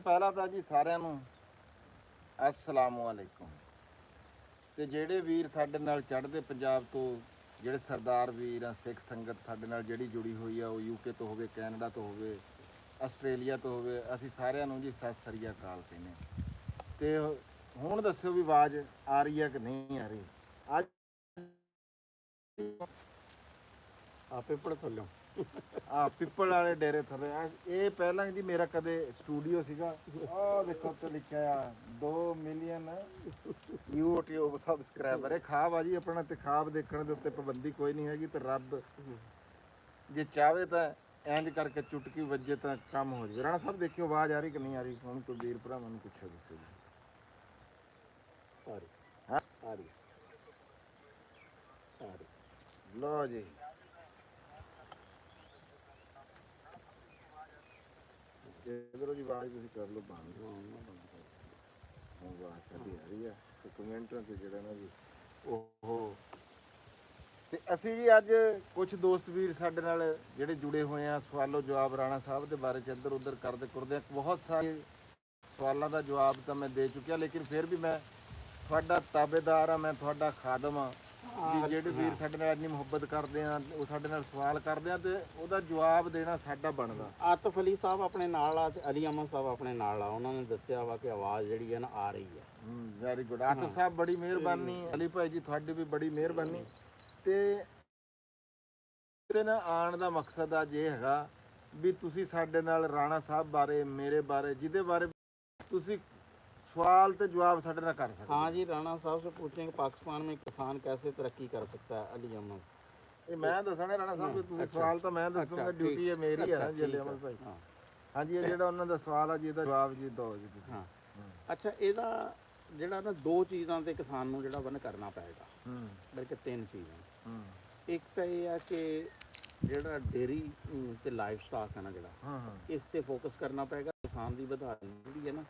ਪਹਿਲਾਂ ਤਾਂ ਜੀ ਸਾਰਿਆਂ ਨੂੰ ਅਸਲਾਮੁ ਅਲੈਕੁਮ। ਤੇ ਜਿਹੜੇ ਵੀਰ ਸਾਡੇ ਨਾਲ ਚੜ੍ਹਦੇ ਪੰਜਾਬ ਤੋਂ, ਜਿਹੜੇ ਸਰਦਾਰ ਵੀਰ ਆ, ਸਿੱਖ ਸੰਗਤ ਸਾਡੇ ਨਾਲ ਜਿਹੜੀ ਜੁੜੀ ਹੋਈ ਆ, ਉਹ ਯੂਕੇ ਤੋਂ ਹੋਵੇ, ਕੈਨੇਡਾ ਤੋਂ ਹੋਵੇ, ਆਸਟ੍ਰੇਲੀਆ ਤੋਂ ਹੋਵੇ, ਅਸੀਂ ਸਾਰਿਆਂ ਨੂੰ ਜੀ ਸਤਿ ਸ੍ਰੀ ਅਕਾਲ ਕਹਿੰਦੇ ਹਾਂ। ਤੇ ਹੁਣ ਦੱਸਿਓ ਵੀ ਆਵਾਜ਼ ਆ ਰਹੀ ਹੈ ਕਿ ਨਹੀਂ ਆ ਰਹੀ। ਅੱਜ ਪਿੱਪੜ ਥੱਲੋਂ ਪਿੱਪਲ ਵਾਲੇ ਡੇਰੇ ਥੱਲੇ ਇਹ ਪਹਿਲਾਂ ਜੀ ਮੇਰਾ ਕਦੇ ਸਟੂਡੀਓ ਸੀਗਾ। ਆਹ ਦੇਖੋ ਉੱਤੇ ਲਿਖਿਆ ਆ 2 ਮਿਲੀਅਨ YouTube ਸਬਸਕ੍ਰਾਈਬਰ। ਇਹ ਖਾਬ ਆ ਜੀ ਆਪਣਾ, ਤੇ ਖਾਬ ਦੇਖਣ ਦੇ ਉੱਤੇ ਪਾਬੰਦੀ ਕੋਈ ਨਹੀਂ ਹੈਗੀ। ਤੇ ਰੱਬ ਜੇ ਚਾਹਵੇ ਤਾਂ ਇੰਜ ਕਰਕੇ ਚੁਟਕੀ ਵੱਜੇ ਤਾਂ ਕੰਮ ਹੋ ਜਾਵੇ। ਰਾਣਾ ਸਾਹਿਬ ਦੇਖਿਓ ਆਵਾਜ਼ ਆ ਰਹੀ ਕਿ ਨਹੀਂ ਆ ਰਹੀ। ਹੁਣ ਕੋਈ ਵੀਰ ਭਰਾਵਾਂ ਨੂੰ ਪੁੱਛੋ, ਦੱਸੋ ਜੀ। ਆ ਰਹੀ ਹਾਂ ਆ ਰਹੀ ਆ ਰਹੀ। ਲਓ ਜੀ, ਇਧਰੋਂ ਦੀ ਆਵਾਜ਼ ਤੁਸੀਂ ਕਰ ਲਓ ਬੰਦ। ਹੁਣ ਆਵਾਜ਼ ਸਾਡੀ ਆ ਰਹੀ ਆ ਤੇ ਕਮੈਂਟਾਂ ਤੇ ਜਿਹੜਾ ਨਾ ਜੀ ਉਹ। ਤੇ ਅਸੀਂ ਜੀ ਅੱਜ ਕੁਝ ਦੋਸਤ ਵੀਰ ਸਾਡੇ ਨਾਲ ਜਿਹੜੇ ਜੁੜੇ ਹੋਏ ਆ, ਸਵਾਲੋ ਜਵਾਬ ਰਾਣਾ ਸਾਹਿਬ ਦੇ ਬਾਰੇ ਚ ਇੱਧਰ ਉੱਧਰ ਕਰਦੇ ਬਹੁਤ ਸਾਰੇ ਸਵਾਲਾਂ ਦਾ ਜਵਾਬ ਤਾਂ ਮੈਂ ਦੇ ਚੁੱਕਿਆ, ਲੇਕਿਨ ਫਿਰ ਵੀ ਮੈਂ ਤੁਹਾਡਾ ਤਾਬੇਦਾਰ ਆ, ਮੈਂ ਤੁਹਾਡਾ ਖਾਦਮ ਆ। ਵੀ ਜਿਹੜੇ ਵੀਰ ਸਾਡੇ ਨਾਲ ਇੰਨੀ ਮੁਹੱਬਤ ਕਰਦੇ ਆ, ਉਹ ਸਾਡੇ ਨਾਲ ਸਵਾਲ ਕਰਦੇ ਆ, ਤੇ ਉਹਦਾ ਜਵਾਬ ਦੇਣਾ ਸਾਡਾ ਬਣਦਾ। ਆਤਫ ਅਲੀ ਸਾਹਿਬ ਆਪਣੇ ਨਾਲ ਆ ਤੇ ਅਲੀ ਅਹਿਮਦ ਸਾਹਿਬ ਆਪਣੇ ਨਾਲ ਆ। ਉਹਨਾਂ ਨੇ ਦੱਸਿਆ ਵਾ ਕਿ ਆਵਾਜ਼ ਜਿਹੜੀ ਹੈ ਨਾ ਆ ਰਹੀ ਹੈ। ਵੈਰੀ ਗੁੱਡ ਆਤਫ ਸਾਹਿਬ, ਬੜੀ ਮਿਹਰਬਾਨੀ। ਅਲੀ ਭਾਈ ਜੀ ਤੁਹਾਡੀ ਵੀ ਬੜੀ ਮਿਹਰਬਾਨੀ। ਤੇ ਨਾ ਆਉਣ ਦਾ ਮਕਸਦ ਅੱਜ ਇਹ ਹੈਗਾ ਵੀ ਤੁਸੀਂ ਸਾਡੇ ਨਾਲ ਰਾਣਾ ਸਾਹਿਬ ਬਾਰੇ, ਮੇਰੇ ਬਾਰੇ, ਜਿਹਦੇ ਬਾਰੇ ਤੁਸੀਂ सवाल तो जवाब साढ़े ना कर सकते। हाँ जी, राणा साहब से पूछें कि पाकिस्तान में किसान कैसे तरक्की कर सकता है। अली अहमद, ये मैं दसना राणा साहब ਤੁਸੀਂ ਸਵਾਲ ਤਾਂ ਮੈਂ ਦੱਸੂਗਾ, ਡਿਊਟੀ ਹੈ ਮੇਰੀ ਹੈ ਜੀ ਅਲੀ ਅਹਿਮਦ ਭਾਈ। ਹਾਂਜੀ, ਇਹ ਜਿਹੜਾ ਉਹਨਾਂ ਦਾ ਸਵਾਲ ਆ ਜੀ, ਇਹਦਾ ਜਵਾਬ ਜੀ ਦਿਓ ਜੀ ਤੁਸੀਂ। ਹਾਂ ਅੱਛਾ, ਇਹਦਾ ਜਿਹੜਾ ਨਾ ਦੋ ਚੀਜ਼ਾਂ ਤੇ ਕਿਸਾਨ ਨੂੰ ਜਿਹੜਾ ਵਨ ਕਰਨਾ ਪਏਗਾ, ਬਲਕਿ ਤਿੰਨ ਚੀਜ਼ਾਂ। ਇੱਕ ਤਾਂ ਇਹ ਆ ਕਿ ਜਿਹੜਾ ਡੇਰੀ ਤੇ ਲਾਈਵ ਸਟਾਕ ਹੈ ਨਾ, ਜਿਹੜਾ ਇਸ ਤੇ ਫੋਕਸ ਕਰਨਾ ਪਏਗਾ। ਕਿਸਾਨ ਦੀ ਵਧਾਈ ਜਿਹੜੀ ਹੈ ਨਾ,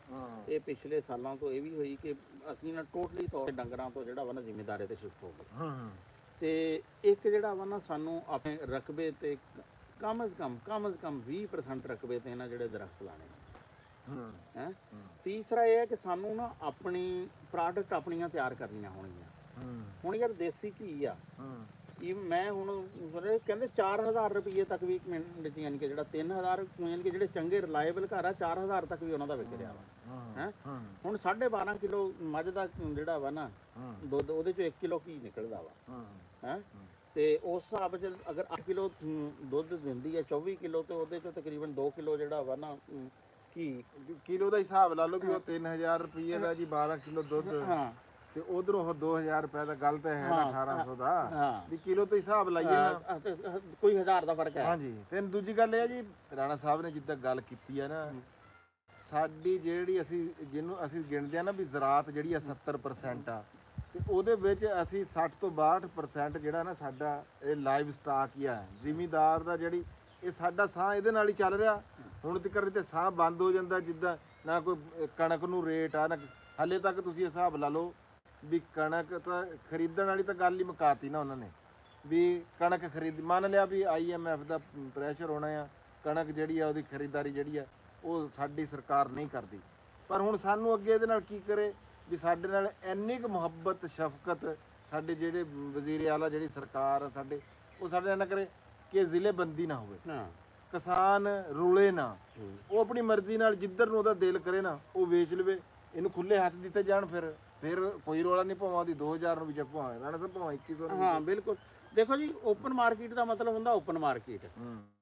ਇਹ ਪਿਛਲੇ ਸਾਲਾਂ ਤੋਂ ਇਹ ਵੀ ਹੋਈ ਕਿ ਅਸੀਂ ਨਾ ਟੋਟਲੀ ਤੌਰ ਤੇ ਡੰਗਰਾਂ ਤੋਂ ਜਿਹੜਾ ਵਾ ਨਾ ਜ਼ਿੰਮੇਦਾਰੀ ਤੇ ਸ਼ਿਫਟ ਹੋ ਗਏ। ਤੇ ਇੱਕ ਜਿਹੜਾ ਵਾ ਨਾ ਸਾਨੂੰ ਆਪਣੇ ਰਕਬੇ ਤੇ ਕਮ ਸੇ ਕਮ 20% ਰਕਬੇ ਤੇ ਨਾ ਜਿਹੜੇ ਦਰਖਤ ਲਾਣੇ ਹੈ। ਤੀਸਰਾ ਇਹ ਹੈ ਕਿ ਸਾਨੂੰ ਨਾ ਆਪਣੀ ਪ੍ਰੋਡਕਟ ਆਪਣੀਆਂ ਤਿਆਰ ਕਰਨੀਆਂ ਹੋਣਗੀਆਂ। ਹੁਣ ਯਾਰ ਦੇਸੀ ਘੀ ਆ, ਮੈਂ ਹੁਣ ਕਹਿੰਦੇ 4000 ਰੁਪਏ ਤੱਕ ਵੀ ਮਿੰਟ, ਯਾਨੀ ਕਿ ਜਿਹੜਾ 3000, ਯਾਨੀ ਕਿ ਜਿਹੜੇ ਚੰਗੇ ਰਿਲਾਇਬਲ ਘਰ ਆ 4000 ਤੱਕ ਵੀ ਉਹਨਾਂ ਦਾ ਵਿਕ ਰਿਹਾ ਵਾ ਹੈ। ਹੁਣ 12.5 ਕਿਲੋ ਮੱਝ ਦਾ ਜਿਹੜਾ ਵਾ ਨਾ ਦੁੱਧ, ਉਹਦੇ ਚੋਂ 1 ਕਿਲੋ ਘੀ ਨਿਕਲਦਾ ਵਾ ਹੈ। ਤੇ ਉਸ ਹਿਸਾਬ 'ਚ ਅਗਰ 8 ਕਿਲੋ ਦੁੱਧ ਦਿੰਦੀ ਹੈ 24 ਕਿਲੋ, ਤੇ ਉਹਦੇ ਚੋਂ ਤਕਰੀਬਨ 2 ਕਿਲੋ ਜਿਹੜਾ ਵਾ ਨਾ ਘੀ, ਕਿਲੋ ਦਾ ਹਿਸਾਬ ਲਾ ਲਓ ਵੀ ਉਹ 3000 ਰੁਪਏ ਦਾ ਜੀ 12 ਕਿਲੋ ਦੁੱਧ। ਤੇ ਉਧਰੋਂ ਉਹ 2000 ਰੁਪਏ ਦਾ, ਗੱਲ ਤਾਂ ਹੈ ਨਾ 1800 ਦਾ ਵੀ ਕਿਲੋ ਤੋਂ ਹਿਸਾਬ ਲਾਈਏ ਨਾ, ਕੋਈ 1000 ਦਾ ਫਰਕ ਹੈ। ਹਾਂਜੀ, ਤੇ ਦੂਜੀ ਗੱਲ ਇਹ ਹੈ ਜੀ, ਰਾਣਾ ਸਾਹਿਬ ਨੇ ਜਿੱਦਾਂ ਗੱਲ ਕੀਤੀ ਹੈ ਨਾ, ਸਾਡੀ ਜਿਹੜੀ ਜਿਹਨੂੰ ਅਸੀਂ ਗਿਣਦੇ ਆ ਨਾ ਵੀ ਜ਼ਰਾਤ ਜਿਹੜੀ ਆ 70% ਆ, ਤੇ ਉਹਦੇ ਵਿੱਚ ਅਸੀਂ 60 ਤੋਂ 62% ਜਿਹੜਾ ਨਾ ਸਾਡਾ ਇਹ ਲਾਈਵ ਸਟਾਕ ਹੀ ਆ। ਜ਼ਿਮੀਦਾਰ ਦਾ ਜਿਹੜੀ ਇਹ ਸਾਡਾ ਸਾਹ ਇਹਦੇ ਨਾਲ ਹੀ ਚੱਲ ਰਿਹਾ। ਹੁਣ ਤੱਕ ਤੇ ਸਾਹ ਬੰਦ ਹੋ ਜਾਂਦਾ, ਜਿੱਦਾਂ ਨਾ ਕੋਈ ਕਣਕ ਨੂੰ ਰੇਟ ਆ ਨਾ। ਹਾਲੇ ਤੱਕ ਤੁਸੀਂ ਹਿਸਾਬ ਲਾ ਲਓ ਵੀ ਕਣਕ ਤਾਂ ਖਰੀਦਣ ਵਾਲੀ ਤਾਂ ਗੱਲ ਹੀ ਮੁਕਾਤੀ ਨਾ ਉਹਨਾਂ ਨੇ, ਵੀ ਕਣਕ ਖਰੀਦ, ਮੰਨ ਲਿਆ ਵੀ IMF ਦਾ ਪ੍ਰੈਸ਼ਰ ਹੋਣਾ ਆ, ਕਣਕ ਜਿਹੜੀ ਆ ਉਹਦੀ ਖਰੀਦਦਾਰੀ ਜਿਹੜੀ ਆ ਉਹ ਸਾਡੀ ਸਰਕਾਰ ਨਹੀਂ ਕਰਦੀ। ਪਰ ਹੁਣ ਸਾਨੂੰ ਅੱਗੇ ਇਹਦੇ ਨਾਲ ਕੀ ਕਰੇ ਵੀ ਸਾਡੇ ਨਾਲ ਇੰਨੀ ਕੁ ਮੁਹੱਬਤ ਸ਼ਫਕਤ ਸਾਡੇ ਜਿਹੜੇ ਵਜ਼ੀਰ ਆਲਾ, ਜਿਹੜੀ ਸਰਕਾਰ ਆ ਸਾਡੇ, ਉਹ ਸਾਡੇ ਨਾਲ ਨਾ ਕਰੇ ਕਿ ਜ਼ਿਲ੍ਹੇਬੰਦੀ ਨਾ ਹੋਵੇ, ਕਿਸਾਨ ਰੁਲੇ ਨਾ, ਉਹ ਆਪਣੀ ਮਰਜ਼ੀ ਨਾਲ ਜਿੱਧਰ ਨੂੰ ਉਹਦਾ ਦਿਲ ਕਰੇ ਨਾ ਉਹ ਵੇਚ ਲਵੇ, ਇਹਨੂੰ ਖੁੱਲੇ ਹੱਥ ਦਿੱਤੇ ਜਾਣ। ਫਿਰ ਕੋਈ ਰੋਲਾ ਨਹੀਂ, ਭਾਵਾਂ ਦੀ 2000 ਨੂੰ ਵੀ ਭਾਵੇਂ ਰਾਣਾ ਸਾਹਿਬ ਭਾਵੇਂ 2100 ਨੂੰ। ਹਾਂ ਬਿਲਕੁਲ। ਦੇਖੋ ਜੀ, ਓਪਨ ਮਾਰਕੀਟ ਦਾ ਮਤਲਬ ਹੁੰਦਾ ਓਪਨ ਮਾਰਕੀਟ।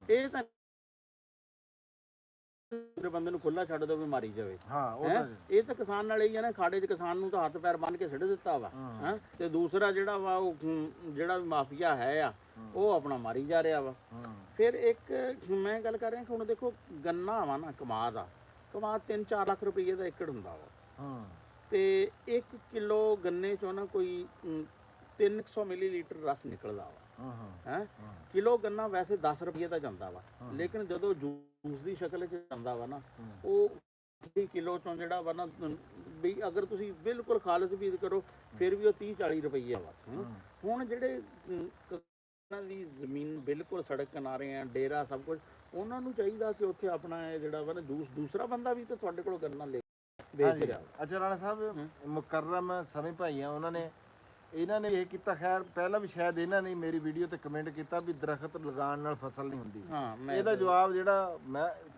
ਇਹ ਤਾਂ ਬੰਦੇ ਨੂੰ ਖੁੱਲਾ ਛੱਡ ਦੋ ਵੀ ਮਾਰੀ ਜਾਵੇ। ਇਹ ਤਾਂ ਕਿਸਾਨ ਨਾਲ ਹੀ ਹੈ ਨਾ, ਖਾੜੇ 'ਚ ਕਿਸਾਨ ਨੂੰ ਤਾਂ ਹੱਥ ਪੈਰ ਬੰਨ ਕੇ ਸਿੱਟ ਦਿੱਤਾ ਵਾ ਹੈ। ਤੇ ਦੂਸਰਾ ਜਿਹੜਾ ਵਾ ਉਹ ਜਿਹੜਾ ਮਾਫੀਆ ਹੈ ਆ, ਉਹ ਆਪਣਾ ਮਾਰੀ ਜਾ ਰਿਹਾ ਵਾ। ਫਿਰ ਇੱਕ ਮੈਂ ਗੱਲ ਕਰ ਰਿਹਾ ਕਿ ਹੁਣ ਦੇਖੋ ਗੰਨਾ ਵਾ ਨਾ, ਕਮਾਦ 3-4 ਲੱਖ ਰੁਪਏ ਦਾ ਏਕੜ ਹੁੰਦਾ ਵਾ। ਤੇ 1 ਕਿਲੋ ਗੰਨੇ ਚੋਂ ਨਾ ਕੋਈ 300 ਮਿਲੀਲੀਟਰ ਰਸ ਨਿਕਲਦਾ ਵਾ ਹੈ। ਕਿਲੋ ਗੰਨਾ ਵੈਸੇ 10 ਰੁਪਏ ਦਾ ਜਾਂਦਾ ਵਾ, ਲੇਕਿਨ ਜਦੋਂ ਜੂਸ ਦੀ ਸ਼ਕਲ 'ਚ ਜਾਂਦਾ ਵਾ ਨਾ, ਉਹ 20 ਕਿਲੋ ਚੋਂ ਜਿਹੜਾ ਵਾ ਨਾ, ਵੀ ਅਗਰ ਤੁਸੀਂ ਬਿਲਕੁਲ ਖਾਲਸ ਵੀ ਕਰੋ ਫਿਰ ਵੀ ਉਹ 30-40 ਰੁਪਏ ਵਾ। ਹੁਣ ਜਿਹੜੇ ਉਹਨਾਂ ਦੀ ਜ਼ਮੀਨ ਬਿਲਕੁਲ ਸੜਕ ਕਿਨਾਰੇ ਆ, ਡੇਰਾ ਸਭ ਕੁਝ, ਉਹਨਾਂ ਨੂੰ ਚਾਹੀਦਾ ਕਿ ਉੱਥੇ ਆਪਣਾ ਇਹ ਜਿਹੜਾ ਵਾ ਨਾ ਦੂਸਰਾ ਬੰਦਾ ਵੀ ਤਾਂ ਤੁਹਾਡੇ ਕੋਲ ਗੰਨਾ ਲੈ ਵੇਚ ਹਾਂਜੀ। ਰਿਹਾ। ਅੱਛਾ ਰਾਣਾ ਸਾਹਿਬ, ਮੁਕਰਮ ਸਮੀ ਭਾਈ ਆ, ਇਹਨਾਂ ਨੇ ਇਹ ਕੀਤਾ, ਖੈਰ ਪਹਿਲਾਂ ਵੀ ਸ਼ਾਇਦ ਇਹਨਾਂ ਨੇ ਮੇਰੀ ਵੀਡੀਓ ਤੇ ਕਮੈਂਟ ਕੀਤਾ ਵੀ ਦਰਖਤ ਲਗਾਉਣ ਨਾਲ ਫਸਲ ਨਹੀਂ ਹੁੰਦੀ। ਹਾਂ, ਮੈਂ ਇਹਦਾ ਜਵਾਬ ਜਿਹੜਾ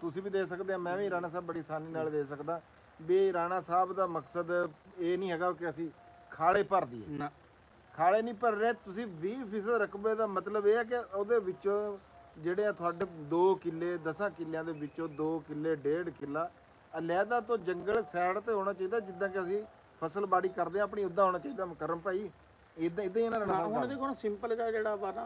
ਤੁਸੀਂ ਵੀ ਦੇ ਸਕਦੇ ਆ, ਮੈਂ ਵੀ ਰਾਣਾ ਸਾਹਿਬ ਬੜੀ ਆਸਾਨੀ ਨਾਲ ਦੇ ਸਕਦਾ ਵੀ ਰਾਣਾ ਸਾਹਿਬ ਦਾ ਮਕਸਦ ਇਹ ਨਹੀਂ ਹੈਗਾ ਕਿ ਅਸੀਂ ਖਾਲੇ ਭਰ ਦਈਏ। ਨਾ ਖਾਲੇ ਨਹੀਂ ਭਰ ਰਹੇ ਤੁਸੀਂ। 20% ਰਕਬੇ ਦਾ ਮਤਲਬ ਇਹ ਹੈ ਕਿ ਉਹਦੇ ਵਿੱਚੋਂ ਜਿਹੜੇ ਆ ਤੁਹਾਡੇ 2 ਕਿੱਲੇ 10 ਕਿੱਲਿਆਂ ਦੇ ਵਿੱਚੋਂ 2 ਕਿੱਲੇ 1.5 ਕਿੱਲਾ ਅਲੱਗਾ ਤੋਂ ਜੰਗਲ ਸਾਈਡ ਤੇ ਹੋਣਾ ਚਾਹੀਦਾ, ਜਿੱਦਾਂ ਕਿ ਅਸੀਂ ਫਸਲ ਬਾੜੀ ਕਰਦੇ ਆ ਆਪਣੀ, ਉਦਾਂ ਹੋਣਾ ਚਾਹੀਦਾ। ਮੁਕਰਮ ਭਾਈ ਇਦਾਂ ਹੀ ਇਹਨਾਂ ਹਾਂ, ਹੁਣ ਦੇਖੋ ਨਾ ਸਿੰਪਲ ਜਿਹਾ ਜਿਹੜਾ ਵਾ ਨਾ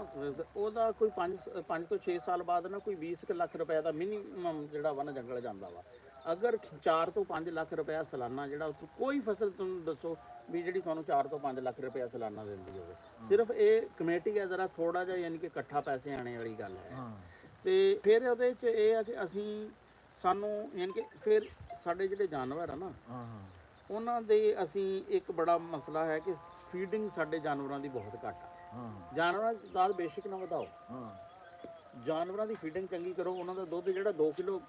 ਉਹਦਾ ਕੋਈ 5 ਤੋਂ 6 ਸਾਲ ਬਾਅਦ ਨਾ ਕੋਈ 20 ਲੱਖ ਰੁਪਏ ਦਾ ਮਿਨੀਮਮ ਜਿਹੜਾ ਵਾ ਨਾ ਜੰਗਲ ਜਾਂਦਾ ਵਾ। ਅਗਰ 4 ਤੋਂ 5 ਲੱਖ ਰੁਪਇਆ ਸਾਲਾਨਾ ਜਿਹੜਾ ਉੱਥੇ ਕੋਈ ਫਸਲ ਤੁਹਾਨੂੰ ਦੱਸੋ ਵੀ ਜਿਹੜੀ ਤੁਹਾਨੂੰ 4 ਤੋਂ 5 ਲੱਖ ਰੁਪਇਆ ਸਾਲਾਨਾ ਦਿੰਦੀ ਹੋਵੇ। ਸਿਰਫ ਇਹ ਕਮੇਟੀ ਹੈ ਜ਼ਰਾ ਥੋੜਾ ਜਿਹਾ, ਯਾਨੀ ਕਿ ਇਕੱਠਾ ਪੈਸੇ ਆਣੇ ਵਾਲੀ ਗੱਲ ਹੈ। ਤੇ ਫਿਰ ਉਹਦੇ 'ਚ ਇਹ ਆ ਕਿ ਅਸੀਂ ਸਾਨੂੰ ਯਾਨੀ ਕਿ ਫਿਰ ਸਾਡੇ ਜਿਹੜੇ ਜਾਨਵਰ ਆ ਨਾ ਉਹਨਾਂ ਦੇ ਅਸੀਂ ਇੱਕ ਬੜਾ ਮਸਲਾ ਹੈ ਕਿ ਫੀਡਿੰਗ ਸਾਡੇ ਜਾਨਵਰਾਂ ਦੀ ਬਹੁਤ ਘੱਟ ਆ। ਜਾਨਵਰਾਂ ਦੀ ਤਾਦਾਦ ਬੇਸ਼ੱਕ ਨਾ ਵਧਾਓ, ਜਾਨਵਰਾਂ ਦੀ ਫੀਡਿੰਗ ਚੰਗੀ ਕਰੋ। ਉਹਨਾਂ ਦਾ ਦੁੱਧ ਜਿਹੜਾ 2 ਕਿਲੋ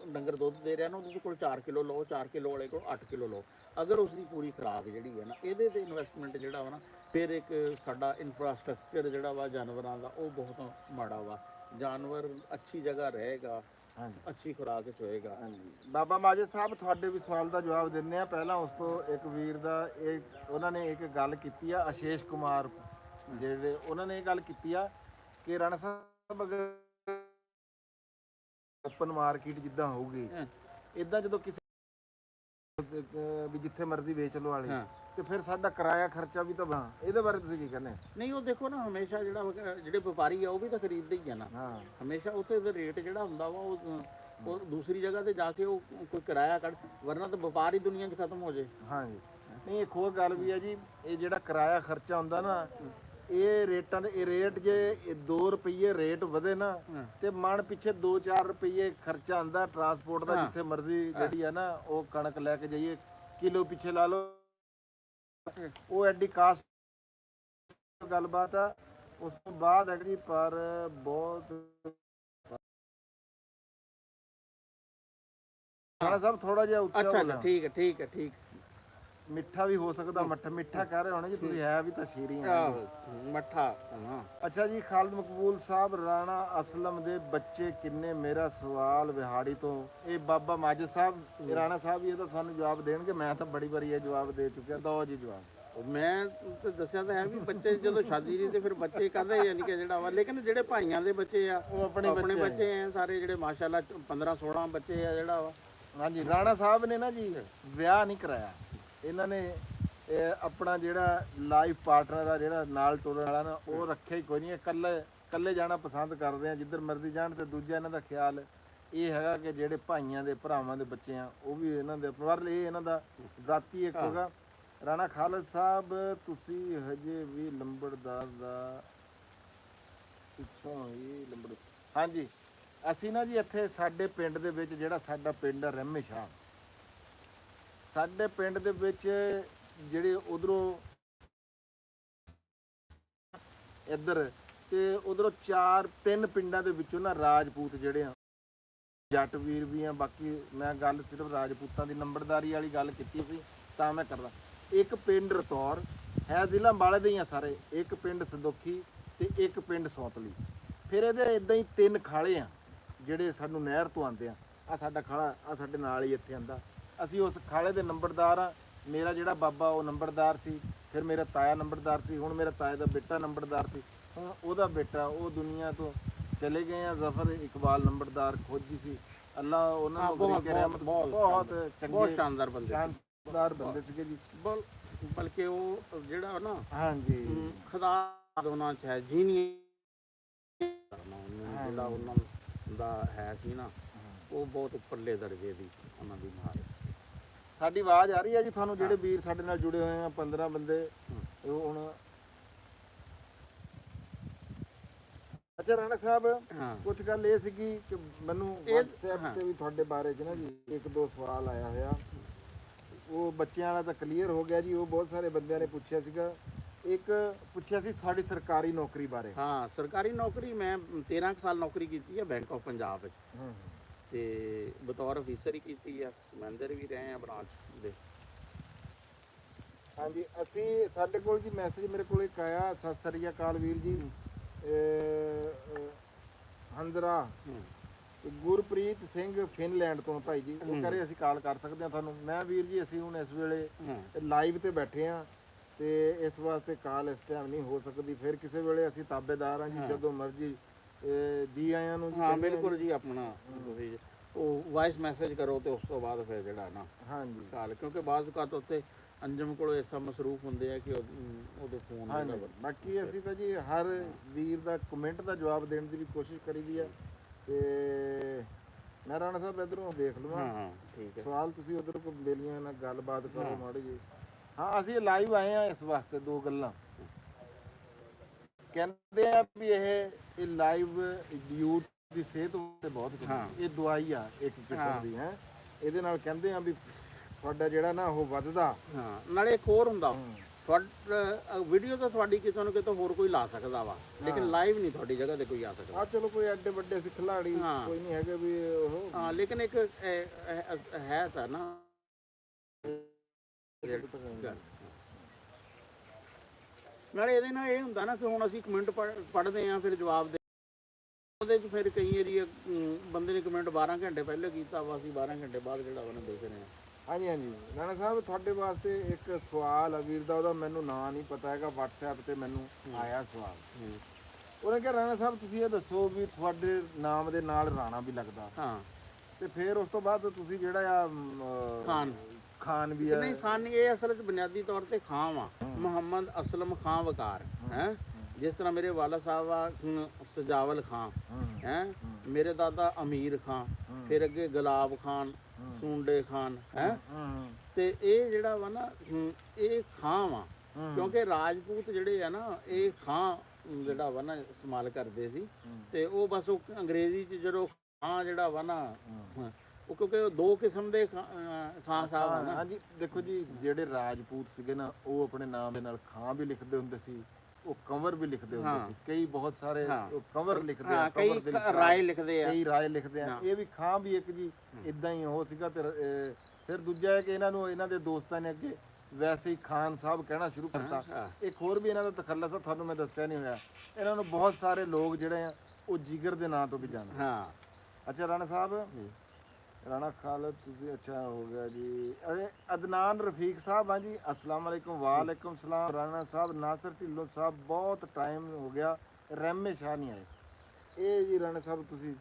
ਡੰਗਰ ਦੁੱਧ ਦੇ ਰਿਹਾ ਨਾ, ਉਹਦੇ ਕੋਲ 4 ਕਿਲੋ ਲਓ, 4 ਕਿਲੋ ਵਾਲੇ ਕੋਲ 8 ਕਿਲੋ ਲਓ। ਅਗਰ ਉਸ ਦੀ ਪੂਰੀ ਖੁਰਾਕ ਜਿਹੜੀ ਹੈ ਨਾ, ਇਹਦੇ ਤੇ ਇਨਵੈਸਟਮੈਂਟ ਜਿਹੜਾ ਵਾ ਨਾ, ਫਿਰ ਇੱਕ ਸਾਡਾ ਇਨਫਰਾਸਟ੍ਰਕਚਰ ਜਿਹੜਾ ਵਾ ਜਾਨਵਰਾਂ ਦਾ ਉਹ ਬਹੁਤ ਮਾੜਾ ਵਾ। ਜਾਨਵਰ ਅੱਛੀ ਜਗ੍ਹਾ ਰਹੇਗਾ, ਅੱਛੀ ਖੁਰਾਕ ਚ ਹੋਏਗਾ। ਬਾਬਾ ਮਾਜਦ ਸਾਹਿਬ, ਤੁਹਾਡੇ ਵੀ ਸਵਾਲ ਦਾ ਜਵਾਬ ਦਿੰਦੇ ਆ। ਪਹਿਲਾਂ ਉਸ ਤੋਂ ਇੱਕ ਵੀਰ ਦਾ ਉਹਨਾਂ ਨੇ ਇੱਕ ਗੱਲ ਕੀਤੀ ਆ, ਆਸ਼ੀਸ਼ ਕੁਮਾਰ ਜਿਹੜੇ, ਉਹਨਾਂ ਨੇ ਇਹ ਗੱਲ ਕੀਤੀ ਆ ਕਿ ਰਾਣਾ ਸਾਹਿਬ ਅਗਰ ਓਪਨ ਮਾਰਕੀਟ ਜਿੱਦਾਂ ਹੋਊਗੀ, ਇਦਾਂ ਜਦੋਂ ਕਿਸੇ ਵੀ ਜਿੱਥੇ ਮਰਜ਼ੀ ਵੇਚ ਲਓ ਵਾਲੇ, ਤੇ ਫਿਰ ਸਾਡਾ ਕਿਰਾਇਆ ਖਰਚਾ ਵੀ ਤਾਂ ਇਹਦੇ ਬਾਰੇ ਤੁਸੀਂ ਕੀ ਕਹਿੰਦੇ? ਨਹੀਂ, ਉਹ ਦੇਖੋ ਨਾ, ਹਮੇਸ਼ਾ ਜਿਹੜੇ ਵਪਾਰੀ ਆ ਉਹ ਵੀ ਤਾਂ ਖਰੀਦਦੇ ਹੀ ਆ ਨਾ। ਹਮੇਸ਼ਾ ਉੱਥੇ ਦਾ ਰੇਟ ਜਿਹੜਾ ਹੁੰਦਾ ਵਾ ਉਹ ਦੂਸਰੀ ਜਗ੍ਹਾ ਤੇ ਜਾ ਕੇ ਉਹ ਕੋਈ ਕਿਰਾਇਆ ਕੱਢ, ਵਰਨਾ ਤਾਂ ਵਪਾਰ ਹੀ ਦੁਨੀਆ 'ਚ ਖਤਮ ਹੋ ਜੇ। ਹਾਂਜੀ, ਨਹੀਂ ਇੱਕ ਹੋਰ ਗੱਲ ਵੀ ਹੈ ਜੀ, ਇਹ ਜਿਹੜਾ ਕਿਰਾਇਆ ਖਰਚਾ ਹੁੰਦਾ ਨਾ, ਇਹ ਰੇਟਾਂ ਦੇ ਇਹ ਰੇਟ ਜੇ 2 ਰੁਪਏ ਰੇਟ ਵਧੇ ਨਾ, ਤੇ ਮਨ ਪਿੱਛੇ 2-4 ਰੁਪਏ ਖਰਚਾ ਆਉਂਦਾ ਟਰਾਂਸਪੋਰਟ ਦਾ। ਜਿੱਥੇ ਮਰਜ਼ੀ ਜਿਹੜੀ ਆ ਨਾ ਉਹ ਕਣਕ ਲੈ ਕੇ ਜਾਈਏ, ਕਿਲੋ ਪਿੱਛੇ ਲਾ ਲਓ, ਉਹ ਐਡੀ ਕਾਸਟ ਗੱਲਬਾਤ ਆ। ਉਸ ਤੋਂ ਬਾਅਦ ਹੈ ਜੀ, ਪਰ ਬਹੁਤ ਰਾਣਾ ਸਾਹਿਬ ਥੋੜਾ ਜਿਹਾ ਉੱਚਾ ਅੱਛਾ, ਠੀਕ ਹੈ। ਮਿੱਠਾ ਵੀ ਹੋ ਸਕਦਾ, ਮਿੱਠਾ ਕਹਿ ਰਹੇ ਹੋਣੇ ਜੀ ਤੁਸੀਂ, ਹੈ ਵੀ ਤਾਂ ਸ਼ੇਰੀ ਆ ਮੱਠਾ। ਅੱਛਾ ਜੀ, ਖਾਲਦ ਮਕਬੂਲ ਸਾਹਿਬ, ਰਾਣਾ ਅਸਲਮ ਦੇ ਬੱਚੇ ਕਿੰਨੇ? ਮੇਰਾ ਸਵਾਲ ਵਿਹਾੜੀ ਤੋਂ। ਇਹ ਬਾਬਾ ਮਾਜਦ ਸਾਹਿਬ, ਰਾਣਾ ਸਾਹਿਬ ਇਹ ਤਾਂ ਸਾਨੂੰ ਜਵਾਬ ਦੇਣਗੇ, ਮੈਂ ਤਾਂ ਬੜੀ ਵਾਰੀ ਇਹ ਜਵਾਬ ਦੇ ਚੁੱਕਿਆ। ਦੋ ਜੀ ਜਵਾਬ। ਮੈਂ ਤਾਂ ਦੱਸਿਆ ਤਾਂ ਹੈ ਵੀ ਬੱਚੇ ਜਦੋਂ ਸ਼ਾਦੀ ਨਹੀਂ ਤੇ ਫਿਰ ਬੱਚੇ ਕਰਦੇ, ਯਾਨੀ ਕਿ ਜਿਹੜਾ ਵਾ। ਲੇਕਿਨ ਜਿਹੜੇ ਭਾਈਆਂ ਦੇ ਬੱਚੇ ਆ ਉਹ ਆਪਣੇ ਬੱਚੇ ਆ ਸਾਰੇ, ਜਿਹੜੇ ਮਾਸ਼ਾਅੱਲਾ 15-16 ਬੱਚੇ ਆ ਜਿਹੜਾ ਵਾ। ਹਾਂਜੀ, ਰਾਣਾ ਸਾਹਿਬ ਨੇ ਨਾ ਜੀ ਵਿਆਹ ਨਹੀਂ ਕਰਾਇਆ। ਇਹਨਾਂ ਨੇ ਆਪਣਾ ਜਿਹੜਾ ਲਾਈਫ ਪਾਰਟਨਰ ਆ, ਜਿਹੜਾ ਨਾਲ ਟੁਰਨ ਵਾਲਾ ਨਾ, ਉਹ ਰੱਖਿਆ ਹੀ ਕੋਈ ਨਹੀਂ। ਇਕੱਲੇ ਜਾਣਾ ਪਸੰਦ ਕਰਦੇ ਆ, ਜਿੱਧਰ ਮਰਜ਼ੀ ਜਾਣ। ਤੇ ਦੂਜਾ ਇਹਨਾਂ ਦਾ ਖਿਆਲ ਇਹ ਹੈਗਾ ਕਿ ਜਿਹੜੇ ਭਾਈਆਂ ਦੇ ਭਰਾਵਾਂ ਦੇ ਬੱਚੇ ਆ ਉਹ ਵੀ ਇਹਨਾਂ ਦੇ ਪਰ ਇਹ ਇਹਨਾਂ ਦਾ ਜ਼ਾਤੀ ਇੱਕ ਹੋਗਾ। ਰਾਣਾ ਖਾਲਦ ਸਾਹਿਬ, ਤੁਸੀਂ ਹਜੇ ਵੀ ਲੰਬੜਦਾਰ ਦਾ ਪਿੱਛੋਂ ਹੀ ਹਾਂਜੀ, ਅਸੀਂ ਨਾ ਜੀ ਇੱਥੇ ਸਾਡੇ ਪਿੰਡ ਦੇ ਵਿੱਚ, ਜਿਹੜਾ ਸਾਡਾ ਪਿੰਡ ਆ ਰਹਿਮੇ ਸ਼ਾਹ, ਸਾਡੇ ਪਿੰਡ ਦੇ ਵਿੱਚ ਜਿਹੜੇ ਉਧਰੋਂ ਇੱਧਰ ਤੇ ਉਧਰੋਂ 3 ਪਿੰਡਾਂ ਦੇ ਵਿੱਚੋਂ ਨਾ ਰਾਜਪੂਤ ਜਿਹੜੇ ਆ, ਜੱਟ ਵੀਰ ਵੀ ਆ। ਬਾਕੀ ਮੈਂ ਗੱਲ ਸਿਰਫ ਰਾਜਪੂਤਾਂ ਦੀ ਨੰਬਰਦਾਰੀ ਵਾਲੀ ਗੱਲ ਕੀਤੀ ਸੀ ਤਾਂ ਮੈਂ ਕਰਦਾ। ਇੱਕ ਪਿੰਡ ਰਤੌਰ ਹੈ, ਜ਼ਿਲ੍ਹਾ ਅੰਬਾਲੇ ਦੇ ਹੀ ਆ ਸਾਰੇ। ਇੱਕ ਪਿੰਡ ਸਦੋਖੀ ਤੇ ਇੱਕ ਪਿੰਡ ਸੌਤਲੀ। ਫਿਰ ਇਹਦੇ ਇਦਾਂ ਹੀ 3 ਖਾਲੇ ਆ ਜਿਹੜੇ ਸਾਨੂੰ ਨਹਿਰ ਤੋਂ ਆਉਂਦੇ ਆ। ਆ ਸਾਡਾ ਖਾਲਾ ਆ ਸਾਡੇ ਨਾਲ ਹੀ ਇੱਥੇ ਆਂਦਾ। ਅਸੀਂ ਉਸ ਖਾਲੇ ਦੇ ਨੰਬਰਦਾਰ ਆ। ਮੇਰਾ ਜਿਹੜਾ ਬਾਬਾ ਉਹ ਨੰਬਰਦਾਰ ਸੀ, ਫਿਰ ਮੇਰਾ ਤਾਇਆ ਨੰਬਰਦਾਰ ਸੀ, ਹੁਣ ਮੇਰਾ ਤਾਏ ਦਾ ਬੇਟਾ ਨੰਬਰਦਾਰ ਸੀ, ਹੁਣ ਉਹਦਾ ਬੇਟਾ ਉਹ ਦੁਨੀਆ ਤੋਂ ਚਲੇ ਗਏ ਆ। ਜ਼ਫਰ ਇਕਬਾਲ ਨੰਬਰਦਾਰ ਖੋਜੀ ਸੀ, ਅੱਲਾ ਉਹਨਾਂ ਨੂੰ ਬਹੁਤ ਚੰਗੇ, ਬਹੁਤ ਸ਼ਾਨਦਾਰ ਬੰਦੇ ਸੀਗੇ ਜੀ। ਬਲਕਿ ਉਹ ਜਿਹੜਾ ਨਾ, ਹਾਂਜੀ, ਖੁਦਾ ਦੋਨਾਂ ਚ ਹੈ ਜੀਨੀ ਜਿਹੜਾ ਉਹਨਾਂ ਦਾ ਹੈ ਸੀ ਨਾ, ਉਹ ਬਹੁਤ ਉੱਪਰਲੇ ਦਰਜੇ ਦੀ ਉਹਨਾਂ ਦੀ ਮਾਰ। ਸਾਡੀ ਆਵਾਜ਼ ਆ ਰਹੀ ਹੈ ਜੀ ਤੁਹਾਨੂੰ? ਜਿਹੜੇ ਵੀਰ ਸਾਡੇ ਨਾਲ ਜੁੜੇ ਹੋਏ ਆ 15 ਬੰਦੇ ਉਹ ਹੁਣ। ਅੱਛਾ ਰਾਣਾ ਸਾਹਿਬ, ਕੁਝ ਗੱਲ ਇਹ ਸੀਗੀ ਕਿ ਮੈਨੂੰ WhatsApp ਤੇ ਵੀ ਤੁਹਾਡੇ ਬਾਰੇ 'ਚ ਨਾ ਜੀ 1-2 ਸਵਾਲ ਆਇਆ ਹੋਇਆ। ਉਹ ਬੱਚਿਆਂ ਵਾਲਾ ਤਾਂ ਕਲੀਅਰ ਹੋ ਗਿਆ ਜੀ। ਉਹ ਬਹੁਤ ਸਾਰੇ ਬੰਦਿਆਂ ਨੇ ਪੁੱਛਿਆ ਸੀਗਾ ਇੱਕ ਪੁੱਛਿਆ ਸੀ ਤੁਹਾਡੀ ਸਰਕਾਰੀ ਨੌਕਰੀ ਬਾਰੇ। ਹਾਂ, ਸਰਕਾਰੀ ਨੌਕਰੀ ਮੈਂ 13 ਕੁ ਸਾਲ ਨੌਕਰੀ ਕੀਤੀ ਹੈ ਬੈਂਕ ਆਫ ਪੰਜਾਬ ਵਿੱਚ, ਤੇ ਬਤੌਰ ਅਫੀਸਰ ਹੀ ਕੀਤੀ ਆ, ਮੈਨੇਜਰ ਵੀ ਰਹੇ ਆ ਬ੍ਰਾਂਚ ਦੇ। ਹਾਂਜੀ, ਅਸੀਂ ਸਾਡੇ ਕੋਲ ਜੀ ਮੈਸੇਜ ਮੇਰੇ ਕੋਲ ਇੱਕ ਆਇਆ, ਸਤਿ ਸ੍ਰੀ ਅਕਾਲ ਵੀਰ ਜੀ, ਹੰਦਰਾ ਗੁਰਪ੍ਰੀਤ ਸਿੰਘ ਫਿਨਲੈਂਡ ਤੋਂ ਭਾਈ ਜੀ, ਉਹ ਕਹ ਰਹੇ ਅਸੀਂ ਕਾਲ ਕਰ ਸਕਦੇ ਹਾਂ ਤੁਹਾਨੂੰ। ਮੈਂ ਵੀਰ ਜੀ ਅਸੀਂ ਹੁਣ ਇਸ ਵੇਲੇ ਲਾਈਵ ਤੇ ਬੈਠੇ ਹਾਂ ਤੇ ਇਸ ਵਾਸਤੇ ਕਾਲ ਇਸ ਟਾਈਮ ਨਹੀਂ ਹੋ ਸਕਦੀ, ਫਿਰ ਕਿਸੇ ਵੇਲੇ ਅਸੀਂ ਤਾਬੇਦਾਰ ਹਾਂ ਜੀ, ਜਦੋਂ ਮਰਜ਼ੀ ਜੀ ਆਇਆਂ ਨੂੰ ਜੀ। ਹਾਂ ਬਿਲਕੁਲ ਜੀ, ਆਪਣਾ ਤੁਸੀਂ ਉਹ ਵਾਇਸ ਮੈਸੇਜ ਕਰੋ ਤੇ ਉਸ ਤੋਂ ਬਾਅਦ ਫਿਰ ਜਿਹੜਾ ਨਾ ਹਾਂਜੀ ਕਾਲ, ਕਿਉਂਕਿ ਬਾਅਦ ਵਕਤ ਉੱਤੇ ਅੰਜਮ ਕੋਲ ਐਸਾ ਮਸਰੂਫ ਹੁੰਦੇ ਆ ਕਿ ਉਹਦੇ ਫੋਨ। ਹਾਂਜੀ, ਬਾਕੀ ਅਸੀਂ ਤਾਂ ਜੀ ਹਰ ਵੀਰ ਦਾ ਕਮੈਂਟ ਦਾ ਜਵਾਬ ਦੇਣ ਦੀ ਵੀ ਕੋਸ਼ਿਸ਼ ਕਰੀਦੀ ਆ। ਤੇ ਮੈਂ ਰਾਣਾ ਸਾਹਿਬ ਇੱਧਰੋਂ ਦੇਖ ਲਵਾਂ। ਹਾਂ ਠੀਕ ਹੈ, ਸਵਾਲ ਤੁਸੀਂ ਉਧਰ ਕੋ ਬੇਲੀਆਂ ਨਾਲ ਗੱਲਬਾਤ ਕਰੋ ਮਾੜੀ ਜੀ। ਹਾਂ, ਅਸੀਂ ਲਾਈਵ ਆਏ ਆ ਇਸ ਵਾਸਤੇ, ਦੋ ਗੱਲਾਂ ਕਹਿੰਦੇ ਆ ਵੀ ਇਹ ਲਾਈਵ ਯੂਥ ਦੀ ਸਿਹਤ ਉੱਤੇ ਬਹੁਤ ਚੰਗੀ, ਇਹ ਦਵਾਈ ਆ ਇੱਕ ਕਿਸਮ ਦੀ ਹੈ। ਇਹਦੇ ਨਾਲ ਕਹਿੰਦੇ ਆ ਵੀ ਤੁਹਾਡਾ ਜਿਹੜਾ ਨਾ ਉਹ ਵੱਧਦਾ। ਹਾਂ, ਨਾਲੇ ਇੱਕ ਹੋਰ ਹੁੰਦਾ, ਵੀਡੀਓ ਤਾਂ ਤੁਹਾਡੀ ਕਿਸੇ ਨੂੰ ਕਿਤੋਂ ਹੋਰ ਕੋਈ ਲਾ ਸਕਦਾ ਵਾ, ਲੇਕਿਨ ਲਾਈਵ ਨਹੀਂ ਤੁਹਾਡੀ ਜਗ੍ਹਾ ਤੇ ਕੋਈ ਆ ਸਕਦਾ। ਆ ਚਲੋ ਕੋਈ ਐਡੇ ਵੱਡੇ ਅਸੀਂ ਖਿਲਾੜੀ ਕੋਈ ਨਹੀਂ ਹੈਗੇ ਵੀ ਉਹ। ਹਾਂ, ਲੇਕਿਨ ਇੱਕ ਹੈ ਤਾਂ ਨਾ ਨਾਲੇ ਇਹਦੇ ਨਾਲ ਇਹ ਹੁੰਦਾ ਨਾ ਕਿ ਹੁਣ ਅਸੀਂ ਕਮੈਂਟ ਪੜ੍ਹਦੇ ਆ, ਫਿਰ ਜਵਾਬ ਦੇ ਉਹਦੇ 'ਚ ਫਿਰ ਕਈ ਏਰੀਆ ਬੰਦੇ ਨੇ ਕਮੈਂਟ 12 ਘੰਟੇ ਪਹਿਲੇ ਕੀਤਾ ਵਾ, ਅਸੀਂ 12 ਘੰਟੇ ਬਾਅਦ ਜਿਹੜਾ ਉਹਨੇ ਦੇਖ ਰਹੇ ਹਾਂ। ਹਾਂਜੀ ਹਾਂਜੀ, ਰਾਣਾ ਸਾਹਿਬ ਤੁਹਾਡੇ ਵਾਸਤੇ ਇੱਕ ਸਵਾਲ ਆ ਵੀਰ ਦਾ, ਉਹਦਾ ਮੈਨੂੰ ਨਾਂ ਨਹੀਂ ਪਤਾ ਹੈਗਾ, WhatsApp ਤੇ ਮੈਨੂੰ ਆਇਆ ਸਵਾਲ। ਉਹਨੇ ਕਿਹਾ ਰਾਣਾ ਸਾਹਿਬ ਤੁਸੀਂ ਇਹ ਦੱਸੋ ਵੀ ਤੁਹਾਡੇ ਨਾਮ ਦੇ ਨਾਲ ਰਾਣਾ ਵੀ ਲੱਗਦਾ, ਹਾਂ, ਤੇ ਫਿਰ ਉਸ ਤੋਂ ਬਾਅਦ ਤੁਸੀਂ ਜਿਹੜਾ ਆ ਖਾਨ ਵੀ ਆ। ਨਹੀਂ, ਖਾਨ ਨਹੀਂ, ਇਹ ਅਸਲ 'ਚ ਬੁਨਿਆਦੀ ਤੌਰ ਤੇ ਖਾਨ ਵਾ, ਮੁਹੰਮਦ ਅਸਲਮ ਖਾਂ ਵਕਾਰ ਹੈ। ਜਿਸ ਤਰ੍ਹਾਂ ਮੇਰੇ ਵਾਲਾ ਸਾਹਿਬ ਆ ਸਜਾਵਲ ਖਾਂ ਹੈ, ਮੇਰੇ ਦਾਦਾ ਅਮੀਰ ਖਾਂ, ਫਿਰ ਅੱਗੇ ਗੁਲਾਬ ਖਾਨ, ਸੁੰਡੇ ਖਾਨ ਹੈ। ਤੇ ਇਹ ਜਿਹੜਾ ਵਾ ਨਾ ਇਹ ਖਾਂ ਵਾ, ਕਿਉਂਕਿ ਰਾਜਪੂਤ ਜਿਹੜੇ ਆ ਨਾ ਇਹ ਖਾਂ ਜਿਹੜਾ ਵਾ ਨਾ ਇਸਤੇਮਾਲ ਕਰਦੇ ਸੀ। ਤੇ ਉਹ ਬਸ ਉਹ ਅੰਗਰੇਜ਼ੀ 'ਚ ਜਦੋਂ ਖਾਂ ਜਿਹੜਾ ਵਾ ਨਾ, ਉਹ ਕਿਉਂਕਿ ਦੋ ਕਿਸਮ ਦੇ ਖਾਂ ਸਾਹਿਬ ਆ ਨਾ। ਹਾਂਜੀ, ਦੇਖੋ ਜੀ ਜਿਹੜੇ ਰਾਜਪੂਤ ਸੀਗੇ ਨਾ ਉਹ ਆਪਣੇ ਨਾਮ ਦੇ ਨਾਲ ਖਾਂ ਵੀ ਲਿਖਦੇ ਹੁੰਦੇ ਸੀ, ਉਹ ਕੰਵਰ ਵੀ ਲਿਖਦੇ ਹੁੰਦੇ ਸੀ, ਕਈ ਬਹੁਤ ਸਾਰੇ ਕੰਵਰ ਲਿਖਦੇ ਆ, ਕਈ ਰਾਏ ਲਿਖਦੇ ਆ, ਕਈ ਰਾਏ ਲਿਖਦੇ ਆ। ਇਹ ਵੀ ਖਾਂ ਵੀ ਇੱਕ ਜੀ ਇਦਾਂ ਹੀ ਉਹ ਸੀਗਾ। ਤੇ ਫਿਰ ਦੂਜਾ ਹੈ ਕਿ ਇਹਨਾਂ ਨੂੰ ਇਹਨਾਂ ਦੇ ਦੋਸਤਾਂ ਨੇ ਅੱਗੇ ਵੈਸੇ ਹੀ ਖਾਨ ਸਾਹਿਬ ਕਹਿਣਾ ਸ਼ੁਰੂ ਕਰਤਾ। ਇੱਕ ਹੋਰ ਵੀ ਇਹਨਾਂ ਦਾ ਤਖੱਲਸ ਆ, ਤੁਹਾਨੂੰ ਮੈਂ ਦੱਸਿਆ ਨਹੀਂ ਹੋਇਆ, ਇਹਨਾਂ ਨੂੰ ਬਹੁਤ ਸਾਰੇ ਲੋਕ ਜਿਹੜੇ ਆ ਉਹ ਜਿਗਰ ਦੇ ਨਾਂ ਤੋਂ ਵੀ ਜਾਣਦੇ। ਹਾਂ, ਅੱਛਾ ਰਾਣਾ ਸਾਹਿਬ, ਰਾਣਾ ਖਾਲਦ ਤੁਸੀਂ, ਅੱਛਾ ਹੋ ਗਿਆ ਜੀ। ਅਦਨਾਨ ਰਫੀਕ ਸਾਹਿਬ, ਹਾਂ ਜੀ, ਅਸਲਾਮ ਵਾਲੇਕੁਮ। ਵਾਲੇਕੁਮ ਸਲਾਮ। ਰਾਣਾ ਸਾਹਿਬ, ਨਾਸਰ ਢਿੱਲੋਂ ਸਾਹਿਬ, ਬਹੁਤ ਟਾਈਮ ਹੋ ਗਿਆ, ਰਹਿਮੇ ਸ਼ਾਹ ਨਹੀਂ ਆਏ। ਇਹ ਜੀ ਰਾਣਾ ਸਾਹਿਬ ਤੁਸੀਂ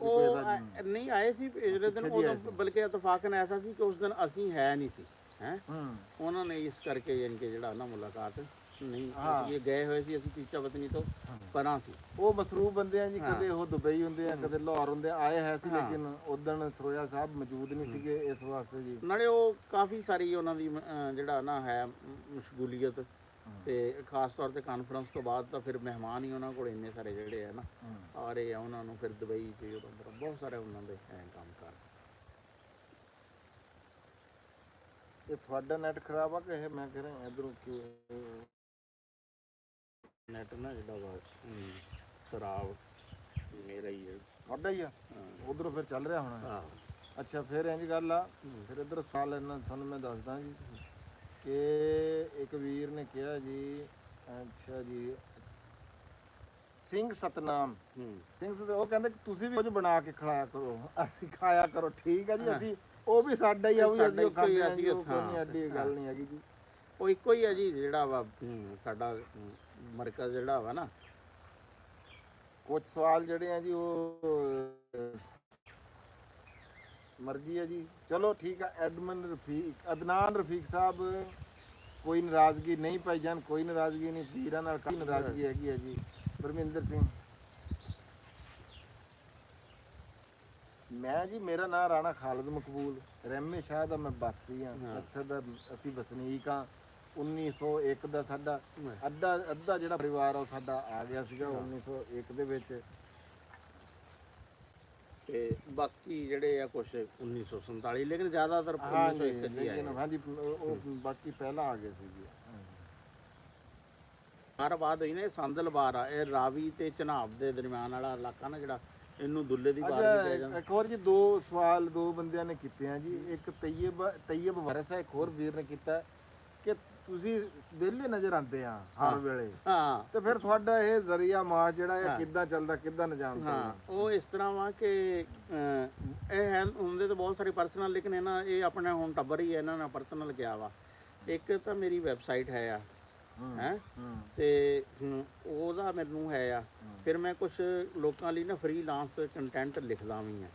ਨਹੀਂ ਆਏ ਸੀ ਪਿਛਲੇ ਦਿਨ, ਉਦੋਂ ਬਲਕਿ ਇਤਫਾਕਨ ਐਸਾ ਸੀ ਕਿ ਉਸ ਦਿਨ ਅਸੀਂ ਹੈ ਨਹੀਂ ਸੀ ਹੈ, ਉਹਨਾਂ ਨੇ ਇਸ ਕਰਕੇ ਯਾਨੀ ਕਿ ਜਿਹੜਾ ਨਾ ਮੁਲਾਕਾਤ ਨਹੀਂ, ਇਹ ਗਏ ਹੋਏ ਸੀ, ਅਸੀਂ ਟੀਚਾ ਵਤਨੀ ਤੋਂ ਪਰਾਂ ਸੀ। ਉਹ ਮਸਰੂਫ ਬੰਦੇ ਆ ਜੀ, ਕਦੇ ਉਹ ਦੁਬਈ ਹੁੰਦੇ ਆ, ਕਦੇ ਲਾਹੌਰ ਹੁੰਦੇ ਆ, ਆਏ ਹੈ ਸੀ, ਲੇਕਿਨ ਉਦਣ ਸਰੋਇਆ ਸਾਹਿਬ ਮੌਜੂਦ ਨਹੀਂ ਸੀਗੇ ਇਸ ਵਾਸਤੇ ਜੀ। ਨਾਲੇ ਉਹ ਕਾਫੀ ਸਾਰੀ ਉਹਨਾਂ ਦੀ ਜਿਹੜਾ ਨਾ ਹੈ ਮਸ਼ਗੂਲੀਅਤ, ਤੇ ਖਾਸ ਤੌਰ ਤੇ ਕਾਨਫਰੰਸ ਤੋਂ ਬਾਅਦ ਤਾਂ ਫਿਰ ਮਹਿਮਾਨ ਹੀ ਉਹਨਾਂ ਕੋਲ ਇੰਨੇ ਸਾਰੇ ਜਿਹੜੇ ਆ ਨਾ ਆ ਰਹੇ ਆ, ਉਹਨਾਂ ਨੂੰ ਫਿਰ ਦੁਬਈ ਤੇ ਬਹੁਤ ਸਾਰੇ ਉਹਨਾਂ ਦੇ ਕੰਮ ਕਰ। ਇਹ ਤੁਹਾਡਾ ਨੈਟ ਖਰਾਬ ਆ ਕਿ ਇਹ ਮੈਂ ਕਹਿ ਰਿਹਾ ਇਧਰੋਂ ਕਿ ਨੈਟ ਨਾ ਜਿਹੜਾ ਵਾ ਖਰਾਬ ਮੇਰਾ ਹੀ ਹੈ, ਤੁਹਾਡਾ ਹੀ ਆ, ਉਧਰੋਂ ਫਿਰ ਚੱਲ ਰਿਹਾ ਹੋਣਾ। ਅੱਛਾ, ਫਿਰ ਇੰਝ ਗੱਲ ਆ, ਫਿਰ ਇੱਧਰ ਸਵਾਲ ਇਹਨਾਂ ਤੁਹਾਨੂੰ ਮੈਂ ਦੱਸਦਾ ਜੀ ਕਿ ਇੱਕ ਵੀਰ ਨੇ ਕਿਹਾ ਜੀ, ਅੱਛਾ ਜੀ, ਸਿੰਘ ਸਤਨਾਮ ਸਿੰਘ, ਉਹ ਕਹਿੰਦੇ ਤੁਸੀਂ ਵੀ ਕੁਝ ਬਣਾ ਕੇ ਖਿਲਾਇਆ ਕਰੋ, ਅਸੀਂ ਖਾਇਆ ਕਰੋ। ਠੀਕ ਆ ਜੀ, ਅਸੀਂ ਉਹ ਵੀ ਸਾਡਾ ਹੀ ਆ, ਉਹ ਵੀ ਅਸੀਂ ਉਹ ਖਾਂਦੇ ਆ ਜੀ, ਉਹ ਕੋਈ ਐਡੀ ਗੱਲ ਨਹੀਂ ਹੈਗੀ ਜੀ, ਉਹ ਇੱਕੋ ਹੀ ਆ ਜੀ ਜਿਹੜਾ ਵਾ ਸਾਡਾ ਮਰਕਜ਼ ਜਿਹੜਾ ਵਾ ਨਾ। ਕੁਝ ਸਵਾਲ ਜਿਹੜੇ ਆ ਜੀ ਉਹ ਮਰਜ਼ੀ ਹੈ ਜੀ, ਚਲੋ ਠੀਕ ਆ। ਐਡਮਨ ਰਫੀਕ, ਅਦਨਾਨ ਰਫੀਕ ਸਾਹਿਬ, ਕੋਈ ਨਾਰਾਜ਼ਗੀ ਨਹੀਂ ਭਾਈ ਜਾਨ, ਕੋਈ ਨਾਰਾਜ਼ਗੀ ਨਹੀਂ, ਵੀਰਾਂ ਨਾਲ ਕਾਹਦੀ ਨਾਰਾਜ਼ਗੀ ਹੈਗੀ ਹੈ ਜੀ। ਪਰਮਿੰਦਰ ਸਿੰਘ, ਮੈਂ ਜੀ ਮੇਰਾ ਨਾਮ ਰਾਣਾ ਖਾਲਦ ਮਕਬੂਲ, ਰਹਿਮੇ ਸ਼ਾਹ ਦਾ ਮੈਂ ਵਾਸੀ ਹਾਂ, ਇੱਥੇ ਦਾ ਅਸੀਂ ਵਸਨੀਕ ਹਾਂ। 1901 ਦਾ ਸਾਡਾ ਅੱਧਾ ਜਿਹੜਾ ਪਰਿਵਾਰ ਆ ਉਹ ਸਾਡਾ ਆ ਗਿਆ ਸੀਗਾ 1901 ਦੇ ਵਿੱਚ, ਤੇ ਬਾਕੀ ਜਿਹੜੇ ਆ ਕੁਛ 1947, ਲੇਕਿਨ ਜ਼ਿਆਦਾਤਰ 1901 ਹਾਂਜੀ, ਉਹ ਬਾਕੀ ਪਹਿਲਾਂ ਆ ਗਏ ਸੀ ਜੀ। ਬਾਰ ਹੋਈ ਨਾ, ਇਹ ਸੰਦਲਬਾਰ ਆ, ਇਹ ਰਾਵੀ ਤੇ ਚਨਾਬ ਦੇ ਦਰਮਿਆਨ ਵਾਲਾ ਇਲਾਕਾ ਨਾ ਜਿਹੜਾ, ਇਹਨੂੰ ਦੁੱਲੇ ਦੀ ਬਾਰ ਵੀ ਕਿਹਾ ਅੱਛਾ ਜਾਂਦਾ। ਇੱਕ ਹੋਰ ਜੀ, ਦੋ ਸਵਾਲ ਦੋ ਬੰਦਿਆਂ ਨੇ ਕੀਤੇ ਆ ਜੀ। ਇੱਕ ਤੈਯਬ ਵਰਸ ਹੈ, ਇੱਕ ਹੋਰ ਵੀਰ ਨੇ ਕੀਤਾ ਕਿ ਤੁਸੀਂ ਵਿਹਲੇ ਨਜ਼ਰ ਆਉਂਦੇ ਆ ਹਰ ਵੇਲੇ, ਹਾਂ ਤੇ ਫਿਰ ਤੁਹਾਡਾ ਇਹ ਜ਼ਰੀਆ ਮਾਸ ਜਿਹੜਾ ਇਹ ਹਾਂ। ਕਿੱਦਾਂ ਚੱਲਦਾ, ਕਿੱਦਾਂ ਨਿਜ਼ਾਮ ਹਾਂ ਚੱਲਦਾ? ਉਹ ਇਸ ਤਰ੍ਹਾਂ ਵਾ ਕਿ ਇਹ ਹੈ ਹੁੰਦੇ ਤਾਂ ਬਹੁਤ ਸਾਰੇ ਪਰਸਨਲ, ਲੇਕਿਨ ਇਹ ਆਪਣੇ ਹੁਣ ਟੱਬਰ ਹੀ ਹੈ, ਇਹਨਾਂ ਨਾਲ ਪਰਸਨਲ ਗਿਆ ਵਾ। ਇੱਕ ਤਾਂ ਮੇਰੀ ਵੈਬਸਾਈਟ ਹੈ ਆ ਹੈ, ਤੇ ਉਹਦਾ ਮੈਨੂੰ ਹੈ ਆ। ਫਿਰ ਮੈਂ ਕੁਝ ਲੋਕਾਂ ਲਈ ਨਾ ਫ੍ਰੀਲਾਂਸ ਕੰਟੈਂਟ ਲਿਖਦਾ ਵੀ ਆ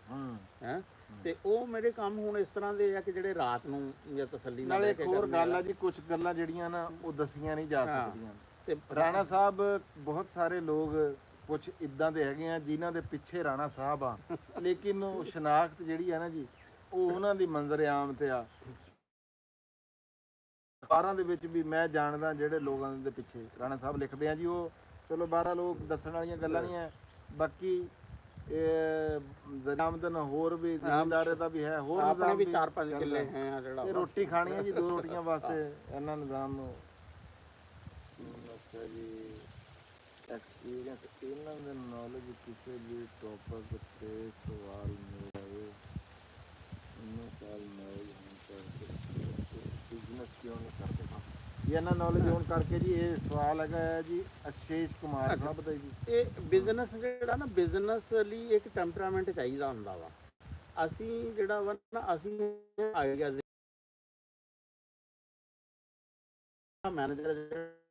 ਹੈ, ਤੇ ਉਹ ਮੇਰੇ ਕੰਮ ਹੁਣ ਇਸ ਤਰ੍ਹਾਂ ਦੇ ਆ ਕਿ ਜਿਹੜੇ ਰਾਤ ਨੂੰ ਜਾਂ ਤਸੱਲੀ ਨਾਲ ਨਾਲੇ ਇੱਕ ਹੋਰ ਗੱਲ ਆ ਜੀ, ਕੁਝ ਗੱਲਾਂ ਜਿਹੜੀਆਂ ਨਾ ਉਹ ਦੱਸੀਆਂ ਨਹੀਂ ਜਾ ਹਾਂ। ਸਕਦੀਆਂ। ਤੇ ਰਾਣਾ ਸਾਹਿਬ ਬਹੁਤ ਸਾਰੇ ਲੋਕ ਕੁਝ ਇਦਾਂ ਦੇ ਹੈਗੇ ਆ ਜਿਨ੍ਹਾਂ ਦੇ ਪਿੱਛੇ ਰਾਣਾ ਸਾਹਿਬ ਆ, ਲੇਕਿਨ ਉਹ ਸ਼ਨਾਖਤ ਜਿਹੜੀ ਆ ਨਾ ਜੀ, ਉਹ ਉਹਨਾਂ ਦੀ ਮੰਜ਼ਰ ਆਮ ਤੇ ਆ। ਅਖਬਾਰਾਂ ਦੇ ਵਿੱਚ ਵੀ ਮੈਂ ਜਾਣਦਾ ਜਿਹੜੇ ਲੋਕਾਂ ਦੇ ਪਿੱਛੇ ਰਾਣਾ ਸਾਹਿਬ ਲਿਖਦੇ ਆ ਜੀ, ਉਹ ਚਲੋ 12 ਲੋਕ ਦੱਸਣ ਵਾਲੀਆਂ ਗੱਲਾਂ ਨਹੀਂ ਹੈ। ਬਾਕੀ ਇਹ ਆਮਦਨ ਹੋਰ ਵੀ ਜ਼ਿਮੀਂਦਾਰੇ ਦਾ ਵੀ ਹੈ, ਹੋਰ ਆਪਣੇ ਵੀ ਨਿਜ਼ਾਮ 4-5 ਕਿੱਲੇ ਹੈ ਆ ਜਿਹੜਾ ਇਹ ਰੋਟੀ ਖਾਣੀ ਹੈ ਜੀ, 2 ਰੋਟੀਆਂ ਵਾਸਤੇ ਇਹਨਾਂ ਨਿਜ਼ਾਮ ਨੂੰ। ਅੱਛਾ ਜੀ, ਐਕਸਪੀਰੀਅੰਸ, ਇਹਨਾਂ ਦੇ ਨੌਲੇਜ ਕਿਸੇ ਵੀ ਟੌਪਿਕ ਤੇ ਸਵਾਲ ਮੇਰੇ ਇਹਨੂੰ ਕਾਲ ਨੌਲੇਜ ਹੋਣ ਕਰਕੇ ਬਿਜ਼ਨਸ ਕਿਉਂ ਨਹੀਂ ਕਰਦੇ? ਇਹਨਾਂ ਨੌਲੇਜ ਹੋਣ ਕਰਕੇ ਜੀ ਇਹ ਸਵਾਲ ਹੈਗਾ ਹੈ ਜੀ ਅਸ਼ੀਸ਼ ਕੁਮਾਰ ਸਾਹਿਬ ਦਾ ਜੀ। ਇਹ ਬਿਜ਼ਨਸ ਜਿਹੜਾ ਨਾ, ਬਿਜ਼ਨਸ ਲਈ ਇੱਕ ਟੈਂਪਰਾਮੈਂਟ ਚਾਹੀਦਾ ਹੁੰਦਾ ਵਾ। ਅਸੀਂ ਜਿਹੜਾ ਵਾ ਨਾ, ਅਸੀਂ ਆਈਡੀਆਜ਼ ਮੈਨੇਜਰ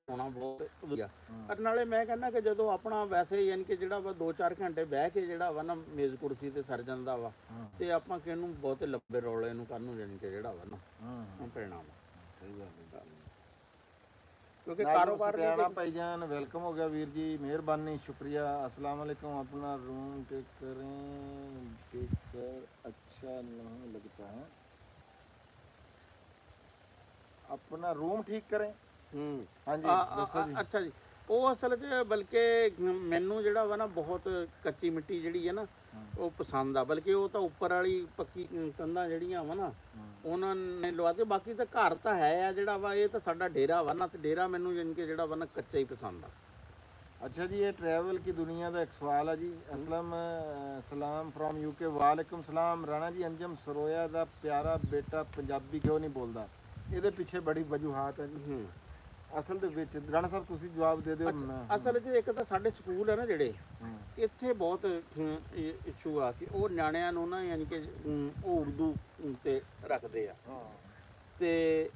ਹੋਣਾ ਬਹੁਤ ਵਧੀਆ। ਪਰ ਨਾਲੇ ਮੈਂ ਕਹਿੰਦਾ ਕਿ ਜਦੋਂ ਆਪਣਾ ਵੈਸੇ ਯਾਨੀ ਕਿ ਜਿਹੜਾ ਵਾ 2-4 ਘੰਟੇ ਬਹਿ ਕੇ ਜਿਹੜਾ ਵਾ ਨਾ ਮੇਜ਼ ਕੁਰਸੀ ਤੇ ਸਰ ਜਾਂਦਾ ਵਾ, ਤੇ ਆਪਾਂ ਕਿਹਨੂੰ ਬਹੁਤੇ ਲੰਬੇ ਰੌਲੇ ਨੂੰ ਕਰਨ ਨੂੰ ਜਾਣੀ ਕਿ ਜਿਹੜਾ ਵਾ ਨਾ ਪੈਣਾ ਵਾ। ਸਹੀ ਗੱਲ ਹੈ। ਕਿਉਂਕਿ ਕਾਰੋਬਾਰ ਸਤਿਆਣਾ ਭਾਈਜਾਨ ਵੈਲਕਮ ਹੋ ਗਿਆ ਵੀਰ ਜੀ, ਮਿਹਰਬਾਨੀ, शुक्रिया। अस्सलाम वालेकुम। अपना रूम टेक करें, टेक कर अच्छा नहीं लगता है, अपना रूम ठीक करें। ਹਾਂਜੀ ਦੱਸੋ ਜੀ। ਅੱਛਾ ਜੀ, ਉਹ ਅਸਲ 'ਚ ਬਲਕਿ ਮੈਨੂੰ ਜਿਹੜਾ ਵਾ ਨਾ ਬਹੁਤ ਕੱਚੀ ਮਿੱਟੀ ਜਿਹੜੀ ਹੈ ਨਾ ਉਹ ਪਸੰਦ ਆ। ਬਲਕਿ ਉਹ ਤਾਂ ਉੱਪਰ ਵਾਲੀ ਪੱਕੀ ਕੰਧਾਂ ਜਿਹੜੀਆਂ ਵਾ ਨਾ ਉਹਨਾਂ ਨੇ ਲਵਾ ਕੇ, ਬਾਕੀ ਤਾਂ ਘਰ ਤਾਂ ਹੈ ਆ ਜਿਹੜਾ ਵਾ, ਇਹ ਤਾਂ ਸਾਡਾ ਡੇਰਾ ਵਾ ਨਾ, ਤੇ ਡੇਰਾ ਮੈਨੂੰ ਜਾਣੀ ਕਿ ਜਿਹੜਾ ਵਾ ਨਾ ਕੱਚਾ ਹੀ ਪਸੰਦ ਆ। अच्छा जी, ये ट्रैवल की दुनिया का एक सवाल है जी। असलम सलाम फ्रॉम यूके। वालेकुम सलाम। राणा जी, अंजम सरोया दा प्यारा बेटा पंजाबी क्यों नहीं बोलता? ਇਹਦੇ ਪਿੱਛੇ ਬੜੀ ਵਜੂਹਾਤ ਹੈ ਜੀ। ਅਸਲ ਦੇ ਵਿੱਚ ਰਾਣਾ ਸਾਹਿਬ ਤੁਸੀਂ ਜਵਾਬ ਦੇ ਦਿਓ। ਅਸਲ 'ਚ ਇੱਕ ਤਾਂ ਸਾਡੇ ਸਕੂਲ ਹੈ ਨਾ ਜਿਹੜੇ, ਇੱਥੇ ਬਹੁਤ ਇਸ਼ੂ ਆ ਕਿ ਉਹ ਨਿਆਣਿਆਂ ਨੂੰ ਨਾ ਯਾਨੀ ਕਿ ਉਹ ਉਰਦੂ ਤੇ ਰੱਖਦੇ ਆ, ਤੇ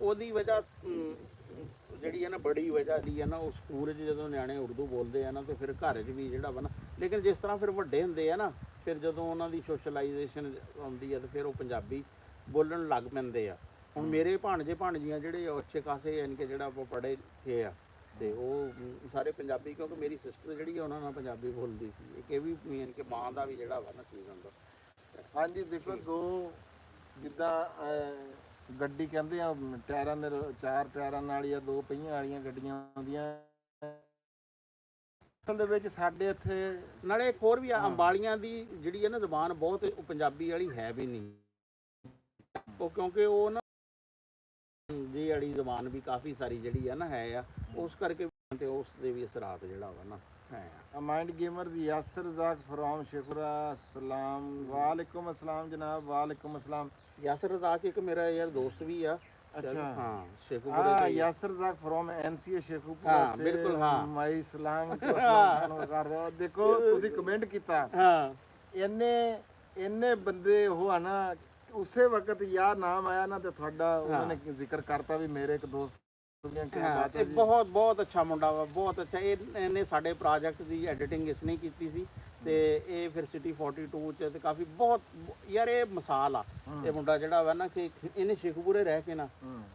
ਉਹਦੀ ਵਜ੍ਹਾ ਜਿਹੜੀ ਹੈ ਨਾ, ਬੜੀ ਵਜ੍ਹਾ ਦੀ ਹੈ ਨਾ, ਉਹ ਸਕੂਲ 'ਚ ਜਦੋਂ ਨਿਆਣੇ ਉਰਦੂ ਬੋਲਦੇ ਆ ਨਾ, ਤੇ ਫਿਰ ਘਰ 'ਚ ਵੀ ਜਿਹੜਾ ਵਾ ਨਾ, ਲੇਕਿਨ ਜਿਸ ਤਰ੍ਹਾਂ ਫਿਰ ਵੱਡੇ ਹੁੰਦੇ ਆ ਨਾ, ਫਿਰ ਜਦੋਂ ਉਹਨਾਂ ਦੀ ਸੋਸ਼ਲਾਈਜੇਸ਼ਨ ਆਉਂਦੀ ਹੈ ਤੇ ਫਿਰ ਉਹ ਪੰਜਾਬੀ ਬੋਲਣ ਲੱਗ ਪੈਂਦੇ ਆ। ਹੁਣ ਮੇਰੇ ਭਾਣਜੇ ਭਾਣਜੀਆਂ ਜਿਹੜੇ ਅੱਛੇ ਖਾਸੇ ਯਾਨੀ ਕਿ ਜਿਹੜਾ ਉਹ ਪੜ੍ਹੇ ਲਿਖੇ ਆ, ਤੇ ਉਹ ਸਾਰੇ ਪੰਜਾਬੀ, ਕਿਉਂਕਿ ਮੇਰੀ ਸਿਸਟਰ ਜਿਹੜੀ ਆ ਉਹਨਾਂ ਨਾਲ ਪੰਜਾਬੀ ਬੋਲਦੀ ਸੀ। ਇੱਕ ਇਹ ਵੀ ਯਾਨੀ ਕਿ ਮਾਂ ਦਾ ਵੀ ਜਿਹੜਾ ਵਾ ਨਾ ਚੀਜ਼ ਹੁੰਦਾ। ਹਾਂਜੀ ਦੇਖੋ, ਦੋ ਜਿੱਦਾਂ ਗੱਡੀ ਕਹਿੰਦੇ ਆ ਟਾਇਰਾਂ ਦੇ 4 ਟਾਇਰਾਂ ਨਾਲ ਜਾਂ 2 ਪਹੀਆਂ ਵਾਲੀਆਂ ਗੱਡੀਆਂ ਆਉਂਦੀਆਂ, ਅਸਲ ਦੇ ਵਿੱਚ ਸਾਡੇ ਇੱਥੇ ਨਾਲੇ ਇੱਕ ਹੋਰ ਵੀ ਆ, ਅੰਬਾਲੀਆਂ ਦੀ ਜਿਹੜੀ ਹੈ ਨਾ ਜ਼ਬਾਨ ਬਹੁਤ ਉਹ ਪੰਜਾਬੀ ਵਾਲੀ ਹੈ ਵੀ ਨਹੀਂ, ਉਹ ਕਿਉਂਕਿ ਉਹ ਨਾ ਜੀ ਵਾਲੀ ਜ਼ਬਾਨ ਵੀ ਕਾਫੀ ਸਾਰੀ ਜਿਹੜੀ ਹੈ ਨਾ ਹੈ ਆ, ਉਸ ਕਰਕੇ ਤੇ ਉਸ ਦੇ ਵੀ ਅਸਰਾਤ ਜਿਹੜਾ ਵਾ ਨਾ ਹੈ ਆ। Mind gamer Yasir Razzaq from Shekhupura. सलाम वालेकुम अस्सलाम जनाब। वालेकुम अस्सलाम। यासर रज़ाक एक मेरा यार दोस्त भी आ। अच्छा हाँ, शेखुपुरे हाँ, यासर रज़ाक फ्रॉम एनसीए शेखुपुरा हाँ, से बिल्कुल हाँ। माई सलाम ਕਰ ਰਹੇ ਹੋ। ਦੇਖੋ ਤੁਸੀਂ ਕਮੈਂਟ ਕੀਤਾ, हाँ ਇੰਨੇ ਬੰਦੇ ਉਹ ਆ ਨਾ, ਉਸੇ ਵਕਤ ਯਾ ਨਾਮ ਆਇਆ ਨਾ ਤੇ ਤੁਹਾਡਾ ਉਹਨਾਂ ਨੇ ਜ਼ਿਕਰ ਕਰਤਾ ਵੀ ਮੇਰੇ ਇੱਕ ਦੋਸਤ ਇਹ ਬਹੁਤ ਬਹੁਤ ਅੱਛਾ ਮੁੰਡਾ ਵਾ, ਬਹੁਤ ਅੱਛਾ। ਇਹਨੇ ਸਾਡੇ ਪ੍ਰੋਜੈਕਟ ਦੀ ਐਡੀਟਿੰਗ ਇਸਨੇ ਕੀਤੀ ਸੀ, ਤੇ ਇਹ ਫਿਰ ਸਿਟੀ 42 ਚ ਤੇ ਕਾਫੀ ਬਹੁਤ ਯਾਰ ਇਹ ਮਿਸਾਲ ਆ। ਇਹ ਮੁੰਡਾ ਜਿਹੜਾ ਵਾ ਨਾ ਕਿ ਇਹਨੇ ਸ਼ੇਖੂਪੁਰੇ ਰਹਿ ਕੇ ਨਾ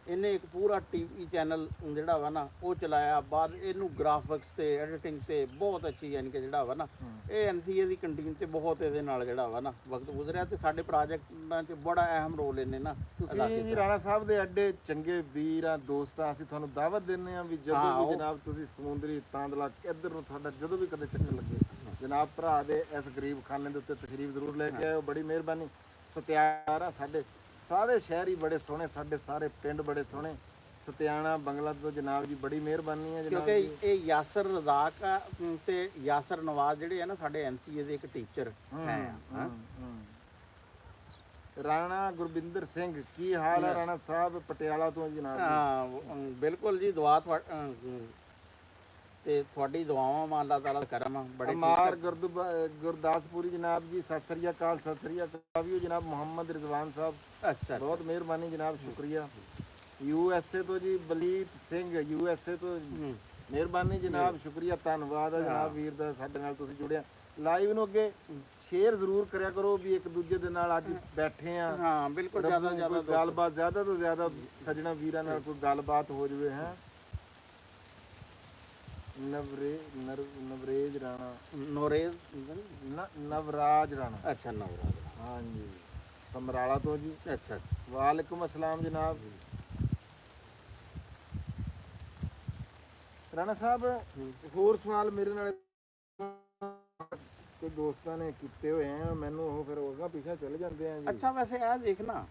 ਇਹਨੇ ਇੱਕ ਪੂਰਾ ਟੀਵੀ ਚੈਨਲ ਜਿਹੜਾ ਵਾ ਨਾ ਉਹ ਚਲਾਇਆ। ਬਾਅਦ ਇਹਨੂੰ ਗ੍ਰਾਫਿਕਸ ਤੇ ਐਡੀਟਿੰਗ ਤੇ ਬਹੁਤ ਅੱਛੀ ਯਾਨੀ ਕਿ ਜਿਹੜਾ ਵਾ ਨਾ ਇਹ ਐਨਸੀਏ ਦੀ ਕੰਟੀਨ ਤੇ ਬਹੁਤ ਇਹਦੇ ਨਾਲ ਜਿਹੜਾ ਵਾ ਨਾ ਵਕਤ ਗੁਜ਼ਰਿਆ, ਤੇ ਸਾਡੇ ਪ੍ਰੋਜੈਕਟਾਂ 'ਚ ਬੜਾ ਅਹਿਮ ਰੋਲ ਇਹਨੇ ਨਾ। ਤੁਸੀਂ ਜੀ ਰਾਣਾ ਸਾਹਿਬ ਦੇ ਐਡੇ ਚੰਗੇ ਵੀਰ ਆ, ਦੋਸਤ ਆ, ਅਸੀਂ ਤੁਹਾਨੂੰ ਦਾਵਤ ਦਿੰਦੇ ਆ ਵੀ ਜਦੋਂ ਵੀ ਜਨਾਬ ਤੁਸੀਂ ਸਮੁੰਦਰੀ ਤਾਂਦਲਾ ਇੱਧਰ ਨੂੰ ਤੁਹਾਡਾ ਜਦੋਂ ਵੀ ਕਦੇ ਚੱਕਰ ਲੱਗੇ, ਜਨਾਬ ਭਰਾ ਦੇ ਇਸ ਗਰੀਬ ਖਾਨੇ ਦੇ ਉੱਤੇ ਤਸ਼ਰੀਫ ਜ਼ਰੂਰ ਲੈ ਕੇ ਆਇਓ। ਬੜੀ ਮਿਹਰਬਾਨੀ। ਸਤਿਆਰਾ ਸਾਡੇ ਸਾਰੇ ਸ਼ਹਿਰ ਹੀ ਬੜੇ ਸੋਹਣੇ, ਸਾਡੇ ਸਾਰੇ ਪਿੰਡ ਬੜੇ ਸੋਹਣੇ, ਸਤਿਆਣਾ ਬੰਗਲਾ ਤੋਂ ਜਨਾਬ ਜੀ, ਬੜੀ ਮਿਹਰਬਾਨੀ ਹੈ ਜਨਾਬ ਕਿਉਂਕਿ ਜੀ। ਇਹ ਯਾਸਰ ਰਜ਼ਾਕ ਆ, ਤੇ ਯਾਸਰ ਨਵਾਜ਼ ਜਿਹੜੇ ਆ ਨਾ ਸਾਡੇ ਐਮਸੀਏ ਦੇ ਇੱਕ ਟੀਚਰ ਹੈ ਹਾਂ। ਰਾਣਾ ਗੁਰਬਿੰਦਰ ਸਿੰਘ, ਕੀ ਹਾਲ ਹੈ ਰਾਣਾ ਸਾਹਿਬ, ਪਟਿਆਲਾ ਤੋਂ ਜਨਾਬ ਜੀ। ਹਾਂ ਬਿਲਕੁਲ ਜੀ, ਦੁਆ ਤੇ ਤੁਹਾਡੀ ਦੁਆਵਾਂ ਮਾ ਅੱਲਾਹ ਤਾਲਾ ਦਾ ਕਰਮ ਆ। ਬੜੇ ਅਮਾਰ ਗੁਰਦਾਸਪੁਰੀ ਜਨਾਬ ਜੀ, ਸਤਿ ਸ੍ਰੀ ਅਕਾਲ। ਸਤਿ ਸ੍ਰੀ ਅਕਾਲ ਵੀ ਜਨਾਬ ਮੁਹੰਮਦ ਰਿਜ਼ਵਾਨ ਸਾਹਿਬ, ਅੱਛਾ ਬਹੁਤ ਮਿਹਰਬਾਨੀ ਜਨਾਬ, ਸ਼ੁਕਰੀਆ। USA ਤੋਂ ਜੀ ਬਲੀਤ ਸਿੰਘ, USA ਤੋਂ ਮਿਹਰਬਾਨੀ ਜਨਾਬ, ਸ਼ੁਕਰੀਆ, ਧੰਨਵਾਦ ਹੈ ਜਨਾਬ ਵੀਰ ਦਾ, ਸਾਡੇ ਨਾਲ ਤੁਸੀਂ ਜੁੜਿਆ। ਲਾਈਵ ਨੂੰ ਅੱਗੇ ਸ਼ੇਅਰ ਜ਼ਰੂਰ ਕਰਿਆ ਕਰੋ ਵੀ ਇੱਕ ਦੂਜੇ ਦੇ ਨਾਲ ਅੱਜ ਬੈਠੇ ਆ। ਹਾਂ ਬਿਲਕੁਲ, ਜ਼ਿਆਦਾ ਜ਼ਿਆਦਾ ਗੱਲਬਾਤ, ਜ਼ਿਆਦਾ ਤੋਂ ਜ਼ਿਆਦਾ ਸੱਜਣਾ ਵੀਰਾਂ ਨਾਲ ਕੋਈ ਗੱਲਬਾਤ ਹੋ ਜਵੇ ਹੈ। ਨਵਰੇਜ ਰਾਣਾ, ਨੋਰੇਜ਼ ਨਵਰਾਜ ਰਾਣਾ, ਅੱਛਾ ਨਵਰਾਜ, ਹਾਂਜੀ, ਸਮਰਾਲਾ ਤੋਂ ਜੀ। ਅੱਛਾ, ਵਾਲੇਕੁਮ ਅਸਲਾਮ ਜਨਾਬ। ਰਾਣਾ ਸਾਹਿਬ ਹੋਰ ਸਵਾਲ ਮੇਰੇ ਨਾਲ ਕੋਈ ਦੋਸਤਾਂ ਨੇ ਕੀਤੇ ਹੋਏ ਆ, ਮੈਨੂੰ ਉਹ ਫਿਰ ਉਹਦਾ ਪਿੱਛੇ ਚਲੇ ਜਾਂਦੇ ਆ ਜੀ। ਅੱਛਾ ਵੈਸੇ ਇਹ ਦੇਖਣਾ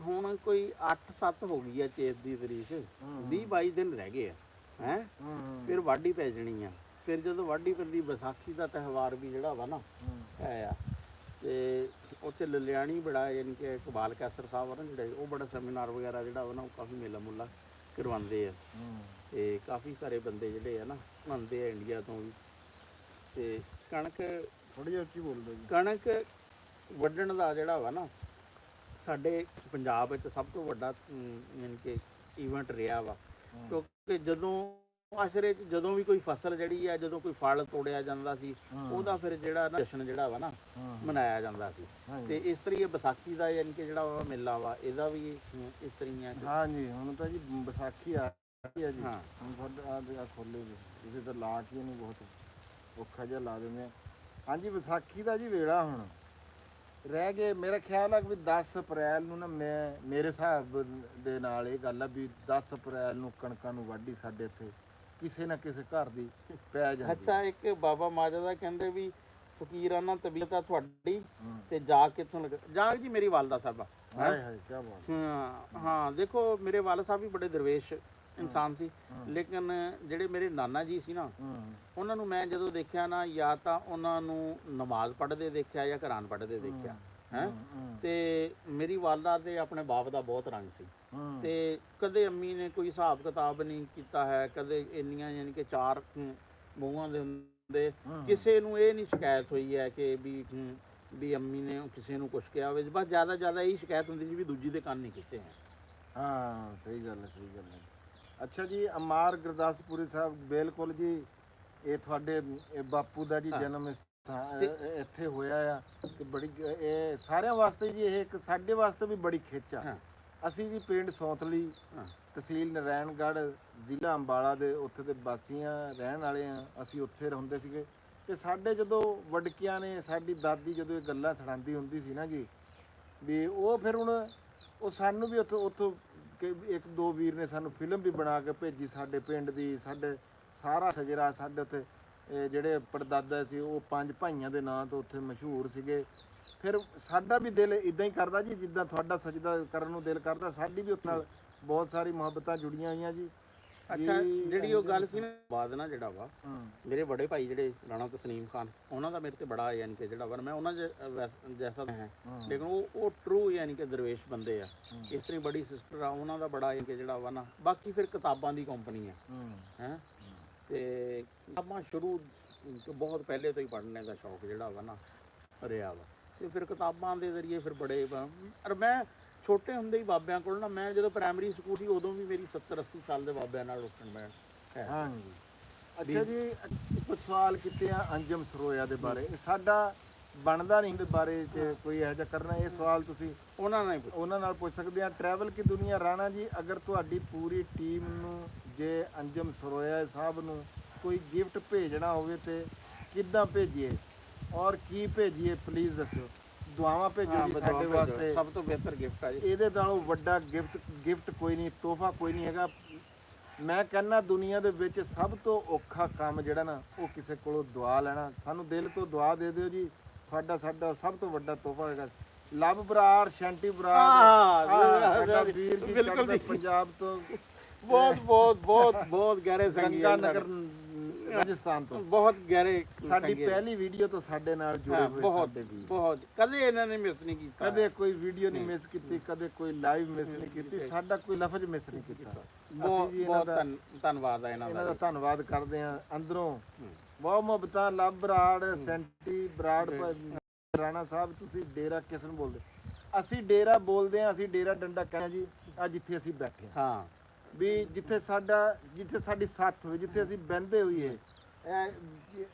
ਹੁਣ ਕੋਈ 8-7 ਹੋ ਗਈ ਆ ਚੇਤ ਦੀ ਤਰੀਕ, 20-22 ਦਿਨ ਰਹਿ ਗਏ ਆ ਹੈ, ਫਿਰ ਵਾਢੀ ਪੈ ਜਾਣੀ ਆ। ਫਿਰ ਜਦੋਂ ਵਾਢੀ ਪੈਂਦੀ, ਵਿਸਾਖੀ ਦਾ ਤਿਉਹਾਰ ਵੀ ਜਿਹੜਾ ਵਾ ਨਾ ਹੈ ਆ, ਤੇ ਉੱਥੇ ਲਲਿਆਣੀ ਬੜਾ, ਯਾਨੀ ਕਿ ਇਕਬਾਲ ਕੈਸਰ ਸਾਹਿਬ ਆ ਨਾ ਜਿਹੜੇ, ਉਹ ਬੜਾ ਸੈਮੀਨਾਰ ਵਗੈਰਾ ਜਿਹੜਾ ਵਾ ਨਾ ਉਹ ਕਾਫੀ ਮੇਲਾ ਮੁੱਲਾ ਕਰਵਾਉਂਦੇ ਆ, ਤੇ ਕਾਫੀ ਸਾਰੇ ਬੰਦੇ ਜਿਹੜੇ ਆ ਨਾ ਆਉਂਦੇ ਆ ਇੰਡੀਆ ਤੋਂ ਵੀ। ਤੇ ਕਣਕ ਥੋੜੀ ਜਿਹੀ ਉੱਚੀ ਬੋਲ ਦਿਓ ਜੀ। ਕਣਕ ਵੱਢਣ ਦਾ ਜਿਹੜਾ ਵਾ ਨਾ ਸਾਡੇ ਪੰਜਾਬ ਵਿੱਚ ਸਭ ਤੋਂ ਵੱਡਾ ਯਾਨੀ ਕਿ ਈਵੈਂਟ ਰਿਹਾ ਵਾ, ਕਿਉਂਕਿ ਜਦੋਂ ਆਸ਼ਰੇ 'ਚ ਜਦੋਂ ਵੀ ਕੋਈ ਫਸਲ ਜਿਹੜੀ ਆ, ਜਦੋਂ ਕੋਈ ਫਲ ਤੋੜਿਆ ਜਾਂਦਾ ਸੀ, ਉਹਦਾ ਫਿਰ ਜਿਹੜਾ ਨਾ ਜਸ਼ਨ ਜਿਹੜਾ ਵਾ ਨਾ ਮਨਾਇਆ ਜਾਂਦਾ ਸੀ। ਤੇ ਇਸ ਤਰੀਕੇ ਵਿਸਾਖੀ ਦਾ ਯਾਨੀ ਕਿ ਜਿਹੜਾ ਵਾ ਮੇਲਾ ਵਾ, ਇਹਦਾ ਵੀ ਇਸ ਤਰੀਕੇ ਹਾਂਜੀ। ਹੁਣ ਤਾਂ ਜੀ ਵਿਸਾਖੀ ਆ ਰਹੀ ਹੈ ਜੀ। ਹਾਂ, ਹੁਣ ਤੁਹਾਡਾ ਖੋਲੇ ਜੀ, ਤੁਸੀਂ ਤਾਂ ਲਾ ਕੇ ਇਹਨੂੰ ਬਹੁਤ ਔਖਾ ਜਿਹਾ ਲਾ ਦਿੰਦੇ ਆ। ਹਾਂਜੀ, ਵਿਸਾਖੀ ਦਾ ਜੀ ਵੇਲਾ ਹੁਣ ਰਹਿ ਗਏ, ਮੇਰਾ ਖਿਆਲ ਆ ਵੀ 10 ਅਪ੍ਰੈਲ ਨੂੰ ਨਾ, ਮੇਰੇ ਹਿਸਾਬ ਦੇ ਨਾਲ ਇਹ ਗੱਲ ਆ ਵੀ 10 ਅਪ੍ਰੈਲ ਨੂੰ ਕਣਕਾਂ ਨੂੰ ਵਾਢੀ ਸਾਡੇ ਇੱਥੇ ਕਿਸੇ ਨਾ ਕਿਸੇ ਘਰ ਦੀ ਪੈ ਜਾਂਦੀ। ਅੱਛਾ, ਇੱਕ ਬਾਬਾ ਮਾਜਾ ਦਾ ਕਹਿੰਦੇ ਵੀ ਫਕੀਰਾਨਾ ਤਬੀਅਤ ਆ ਤੁਹਾਡੀ, ਤੇ ਜਾਗ ਕਿੱਥੋਂ ਲੱਗ, ਜਾਗ ਜੀ ਮੇਰੀ ਵਾਲਦਾ ਸਾਹਿਬ ਆ। ਹਾਏ ਹਾਏ ਕੀ ਬਾਤ। ਹਾਂ ਦੇਖੋ, ਮੇਰੇ ਵਾਲਦ ਸਾਹਿਬ ਵੀ ਬੜੇ ਦਰਵੇਸ਼ ਇਨਸਾਨ ਸੀ, ਲੇਕਿਨ ਜਿਹੜੇ ਮੇਰੇ ਨਾਨਾ ਜੀ ਸੀ ਨਾ, ਉਹਨਾਂ ਨੂੰ ਮੈਂ ਜਦੋਂ ਦੇਖਿਆ ਨਾ, ਜਾਂ ਤਾਂ ਉਹਨਾਂ ਨੂੰ ਨਮਾਜ਼ ਪੜ੍ਹਦੇ ਦੇਖਿਆ ਜਾਂ ਕੁਰਾਨ ਪੜ੍ਹਦੇ ਦੇਖਿਆ ਹੈ। ਤੇ ਮੇਰੀ ਵਾਲਦਾ ਤੇ ਆਪਣੇ ਬਾਪ ਦਾ ਬਹੁਤ ਰੰਗ ਸੀ, ਤੇ ਕਦੇ ਅੰਮੀ ਨੇ ਕੋਈ ਹਿਸਾਬ ਕਿਤਾਬ ਨਹੀਂ ਕੀਤਾ ਹੈ, ਕਦੇ ਇੰਨੀਆਂ ਯਾਨੀ ਕਿ 4 ਬਹੂਆਂ ਦੇ ਹੁੰਦੇ, ਕਿਸੇ ਨੂੰ ਇਹ ਨਹੀਂ ਸ਼ਿਕਾਇਤ ਹੋਈ ਹੈ ਕਿ ਵੀ ਅੰਮੀ ਨੇ ਕਿਸੇ ਨੂੰ ਕੁਛ ਕਿਹਾ ਹੋਵੇ। ਬਸ ਜ਼ਿਆਦਾ ਇਹੀ ਸ਼ਿਕਾਇਤ ਹੁੰਦੀ ਸੀ ਵੀ ਦੂਜੀ ਦੇ ਕੰਨ ਨਹੀਂ ਕੀਤੇ ਹੈ। ਹਾਂ ਸਹੀ ਗੱਲ ਹੈ, ਸਹੀ ਗੱਲ ਹੈ। ਅੱਛਾ ਜੀ, ਅਮਾਰ ਗੁਰਦਾਸਪੁਰੀ ਸਾਹਿਬ, ਬਿਲਕੁਲ ਜੀ, ਇਹ ਤੁਹਾਡੇ ਬਾਪੂ ਦਾ ਜੀ ਜਨਮ ਇੱਥੇ ਹੋਇਆ ਆ, ਤੇ ਬੜੀ ਇਹ ਸਾਰਿਆਂ ਵਾਸਤੇ ਜੀ, ਇਹ ਇੱਕ ਸਾਡੇ ਵਾਸਤੇ ਵੀ ਬੜੀ ਖਿੱਚ ਆ। ਅਸੀਂ ਜੀ ਪਿੰਡ ਸੌਂਤਲੀ, ਤਹਿਸੀਲ ਨਰੈਣਗੜ੍ਹ, ਜ਼ਿਲ੍ਹਾ ਅੰਬਾਲਾ ਦੇ ਉੱਥੇ ਦੇ ਵਾਸੀਆਂ, ਰਹਿਣ ਵਾਲੇ ਆ ਅਸੀਂ। ਉੱਥੇ ਰਹਿੰਦੇ ਸੀਗੇ, ਤੇ ਸਾਡੇ ਜਦੋਂ ਵਡਕਿਆਂ ਨੇ, ਸਾਡੀ ਦਾਦੀ ਜਦੋਂ ਇਹ ਗੱਲਾਂ ਸੁਣਾਉਂਦੀ ਹੁੰਦੀ ਸੀ ਨਾ ਜੀ, ਵੀ ਉਹ ਫਿਰ ਹੁਣ ਉਹ ਸਾਨੂੰ ਵੀ ਉੱਥੋਂ ਕਿ 1-2 ਵੀਰ ਨੇ ਸਾਨੂੰ ਫਿਲਮ ਵੀ ਬਣਾ ਕੇ ਭੇਜੀ ਸਾਡੇ ਪਿੰਡ ਦੀ, ਸਾਡੇ ਸਾਰਾ ਸਜਰਾ, ਸਾਡੇ ਉੱਥੇ ਜਿਹੜੇ ਪੜਦਾਦਾ ਸੀ ਉਹ 5 ਭਾਈਆਂ ਦੇ ਨਾਂ ਤੋਂ ਉੱਥੇ ਮਸ਼ਹੂਰ ਸੀਗੇ। ਫਿਰ ਸਾਡਾ ਵੀ ਦਿਲ ਇਦਾਂ ਹੀ ਕਰਦਾ ਜੀ, ਜਿੱਦਾਂ ਤੁਹਾਡਾ ਸਜਦਾ ਕਰਨ ਨੂੰ ਦਿਲ ਕਰਦਾ, ਸਾਡੀ ਵੀ ਉਸ ਨਾਲ ਬਹੁਤ ਸਾਰੀ ਮੁਹੱਬਤਾਂ ਜੁੜੀਆਂ ਹੋਈਆਂ ਜੀ। ਅੱਛਾ, ਜਿਹੜੀ ਉਹ ਗੱਲ ਸੀ ਨਾ ਬਾਅਦ ਨਾ, ਜਿਹੜਾ ਵਾ ਮੇਰੇ ਬੜੇ ਭਾਈ ਜਿਹੜੇ ਰਾਣਾ ਤਸਨੀਮ ਖਾਨ, ਉਹਨਾਂ ਦਾ ਮੇਰੇ ਤੇ ਬੜਾ ਯਾਨੀ ਕਿ ਜਿਹੜਾ ਵਾ, ਮੈਂ ਉਹਨਾਂ ਜੈਸਾ ਹੈ, ਲੇਕਿਨ ਉਹ ਟਰੂ ਯਾਨੀ ਕਿ ਦਰਵੇਸ਼ ਬੰਦੇ ਆ। ਇਸ ਤਰ੍ਹਾਂ ਬੜੀ ਸਿਸਟਰ ਆ, ਉਹਨਾਂ ਦਾ ਬੜਾ ਯਾਨੀ ਕਿ ਜਿਹੜਾ ਵਾ ਨਾ। ਬਾਕੀ ਫਿਰ ਕਿਤਾਬਾਂ ਦੀ ਕੰਪਨੀ ਹੈ, ਤੇ ਕਿਤਾਬਾਂ ਸ਼ੁਰੂ ਬਹੁਤ ਪਹਿਲੇ ਤੋਂ ਹੀ ਪੜ੍ਹਨੇ ਦਾ ਸ਼ੌਕ ਜਿਹੜਾ ਵਾ ਨਾ ਰਿਹਾ ਵਾ, ਤੇ ਫਿਰ ਕਿਤਾਬਾਂ ਦੇ ਜ਼ਰੀਏ ਫਿਰ ਬੜੇ। ਔਰ ਮੈਂ ਛੋਟੇ ਹੁੰਦੇ ਹੀ ਬਾਬਿਆਂ ਕੋਲ ਨਾ, ਮੈਂ ਜਦੋਂ ਪ੍ਰਾਇਮਰੀ ਸਕੂਲ ਸੀ ਉਦੋਂ ਵੀ ਮੇਰੀ 70-80 ਸਾਲ ਦੇ ਬਾਬਿਆਂ ਨਾਲ ਉੱਠਣ ਬੈਠ। ਹਾਂਜੀ। ਅੱਛਾ ਜੀ, ਕੁਝ ਸਵਾਲ ਕੀਤੇ ਆ ਅੰਜਮ ਸਰੋਇਆ ਦੇ ਬਾਰੇ, ਇਹ ਸਾਡਾ ਬਣਦਾ ਨਹੀਂ, ਦੇ ਬਾਰੇ 'ਚ ਕੋਈ ਇਹੋ ਜਿਹਾ ਕਰਨਾ, ਇਹ ਸਵਾਲ ਤੁਸੀਂ ਉਹਨਾਂ ਨਾਲ ਪੁੱਛ ਸਕਦੇ ਆ। ਟਰੈਵਲ ਕੀ ਦੁਨੀਆ, ਰਾਣਾ ਜੀ, ਅਗਰ ਤੁਹਾਡੀ ਪੂਰੀ ਟੀਮ ਨੂੰ ਜੇ ਅੰਜਮ ਸਰੋਇਆ ਸਾਹਿਬ ਨੂੰ ਕੋਈ ਗਿਫਟ ਭੇਜਣਾ ਹੋਵੇ ਤੇ ਕਿੱਦਾਂ ਭੇਜੀਏ ਔਰ ਕੀ ਭੇਜੀਏ, ਪਲੀਜ਼ ਦੱਸਿਓ। ਦੁਆਵਾਂ ਭੇਜੋ ਜੀ ਸਾਡੇ ਵਾਸਤੇ, ਸਭ ਤੋਂ ਬਿਹਤਰ ਗਿਫਟ ਆ ਜੀ। ਇਹਦੇ ਨਾਲੋਂ ਵੱਡਾ ਗਿਫਟ ਕੋਈ ਨਹੀਂ, ਤੋਹਫਾ ਕੋਈ ਨਹੀਂ ਹੈਗਾ। ਮੈਂ ਕਹਿੰਦਾ ਦੁਨੀਆ ਦੇ ਵਿੱਚ ਸਭ ਤੋਂ ਔਖਾ ਕੰਮ ਜਿਹੜਾ ਨਾ, ਉਹ ਕਿਸੇ ਕੋਲੋਂ ਦੁਆ ਲੈਣਾ। ਸਾਨੂੰ ਦਿਲ ਤੋਂ ਦੁਆ ਦੇ ਦਿਓ ਜੀ, ਸਾਡਾ ਸਭ ਤੋਂ ਵੱਡਾ ਤੋਹਫਾ ਹੈਗਾ। ਲਵ ਬਰਾੜ, ਸ਼ੈਂਟੀ ਬਰਾੜ, ਸਾਡਾ ਵੀਰ ਜੀ, ਚੜ੍ਹਦਾ ਪੰਜਾਬ ਤੋਂ ਬਹੁਤ ਬਹੁਤ ਬਹੁਤ ਬਹੁਤ ਗਹਿਰੇ ਸੰਗੀ ਗੰਗਾ ਨਗਰ ਰਾਜਸਥਾਨ ਤੋਂ ਬਹੁਤ ਗਹਿਰੇ ਸਾਡੀ ਸੰਗੀ। ਪਹਿਲੀ ਵੀਡੀਓ ਤੋਂ ਸਾਡੇ ਨਾਲ ਜੁੜੇ ਹਾਂ, ਹੋਏ ਬਹੁਤ ਸਾਡੇ ਵੀ ਬਹੁਤ ਕਦੇ ਇਹਨਾਂ ਨੇ ਮਿਸ ਨਹੀਂ ਕੀਤਾ। ਕਦੇ ਕੋਈ ਵੀਡੀਓ ਨਹੀਂ ਮਿਸ ਕੀਤੀ, ਕਦੇ ਕੋਈ ਲਾਈਵ ਮਿਸ ਨਹੀਂ ਕੀਤੀ, ਸਾਡਾ ਕੋਈ ਲਫ਼ਜ਼ ਮਿਸ ਨਹੀਂ ਕੀਤਾ। ਬਹੁਤ ਅਸੀਂ ਵੀ ਇਹਨਾਂ ਬਹੁਤ ਦਾ ਧੰਨਵਾਦ ਹੈ ਇਹਨਾਂ ਇਹਨਾਂ ਦਾ ਦਾ। ਧੰਨਵਾਦ ਕਰਦੇ ਹਾਂ ਅੰਦਰੋਂ। ਬਹੁਤ ਮੁਹੱਬਤਾਂ ਲੱਭ ਬਰਾੜ ਸੈਂਟੀ ਬਰਾੜ ਰਾਣਾ ਸਾਹਿਬ, ਤੁਸੀਂ ਡੇਰਾ ਕਿਸ ਨੂੰ ਬੋਲਦੇ? ਅਸੀਂ ਡੇਰਾ ਬੋਲਦੇ ਹਾਂ, ਅਸੀਂ ਡੇਰਾ ਡੰਡਾ ਕਹਿੰਦੇ ਜੀ। ਅੱਜ ਜਿੱਥੇ ਅਸੀਂ ਬੈਠੇ ਹਾਂ ਹਾਂ ਵੀ ਜਿੱਥੇ ਸਾਡੀ ਸਾਥ ਹੋਵੇ, ਜਿੱਥੇ ਅਸੀਂ ਬਹਿੰਦੇ ਹੋਈਏ,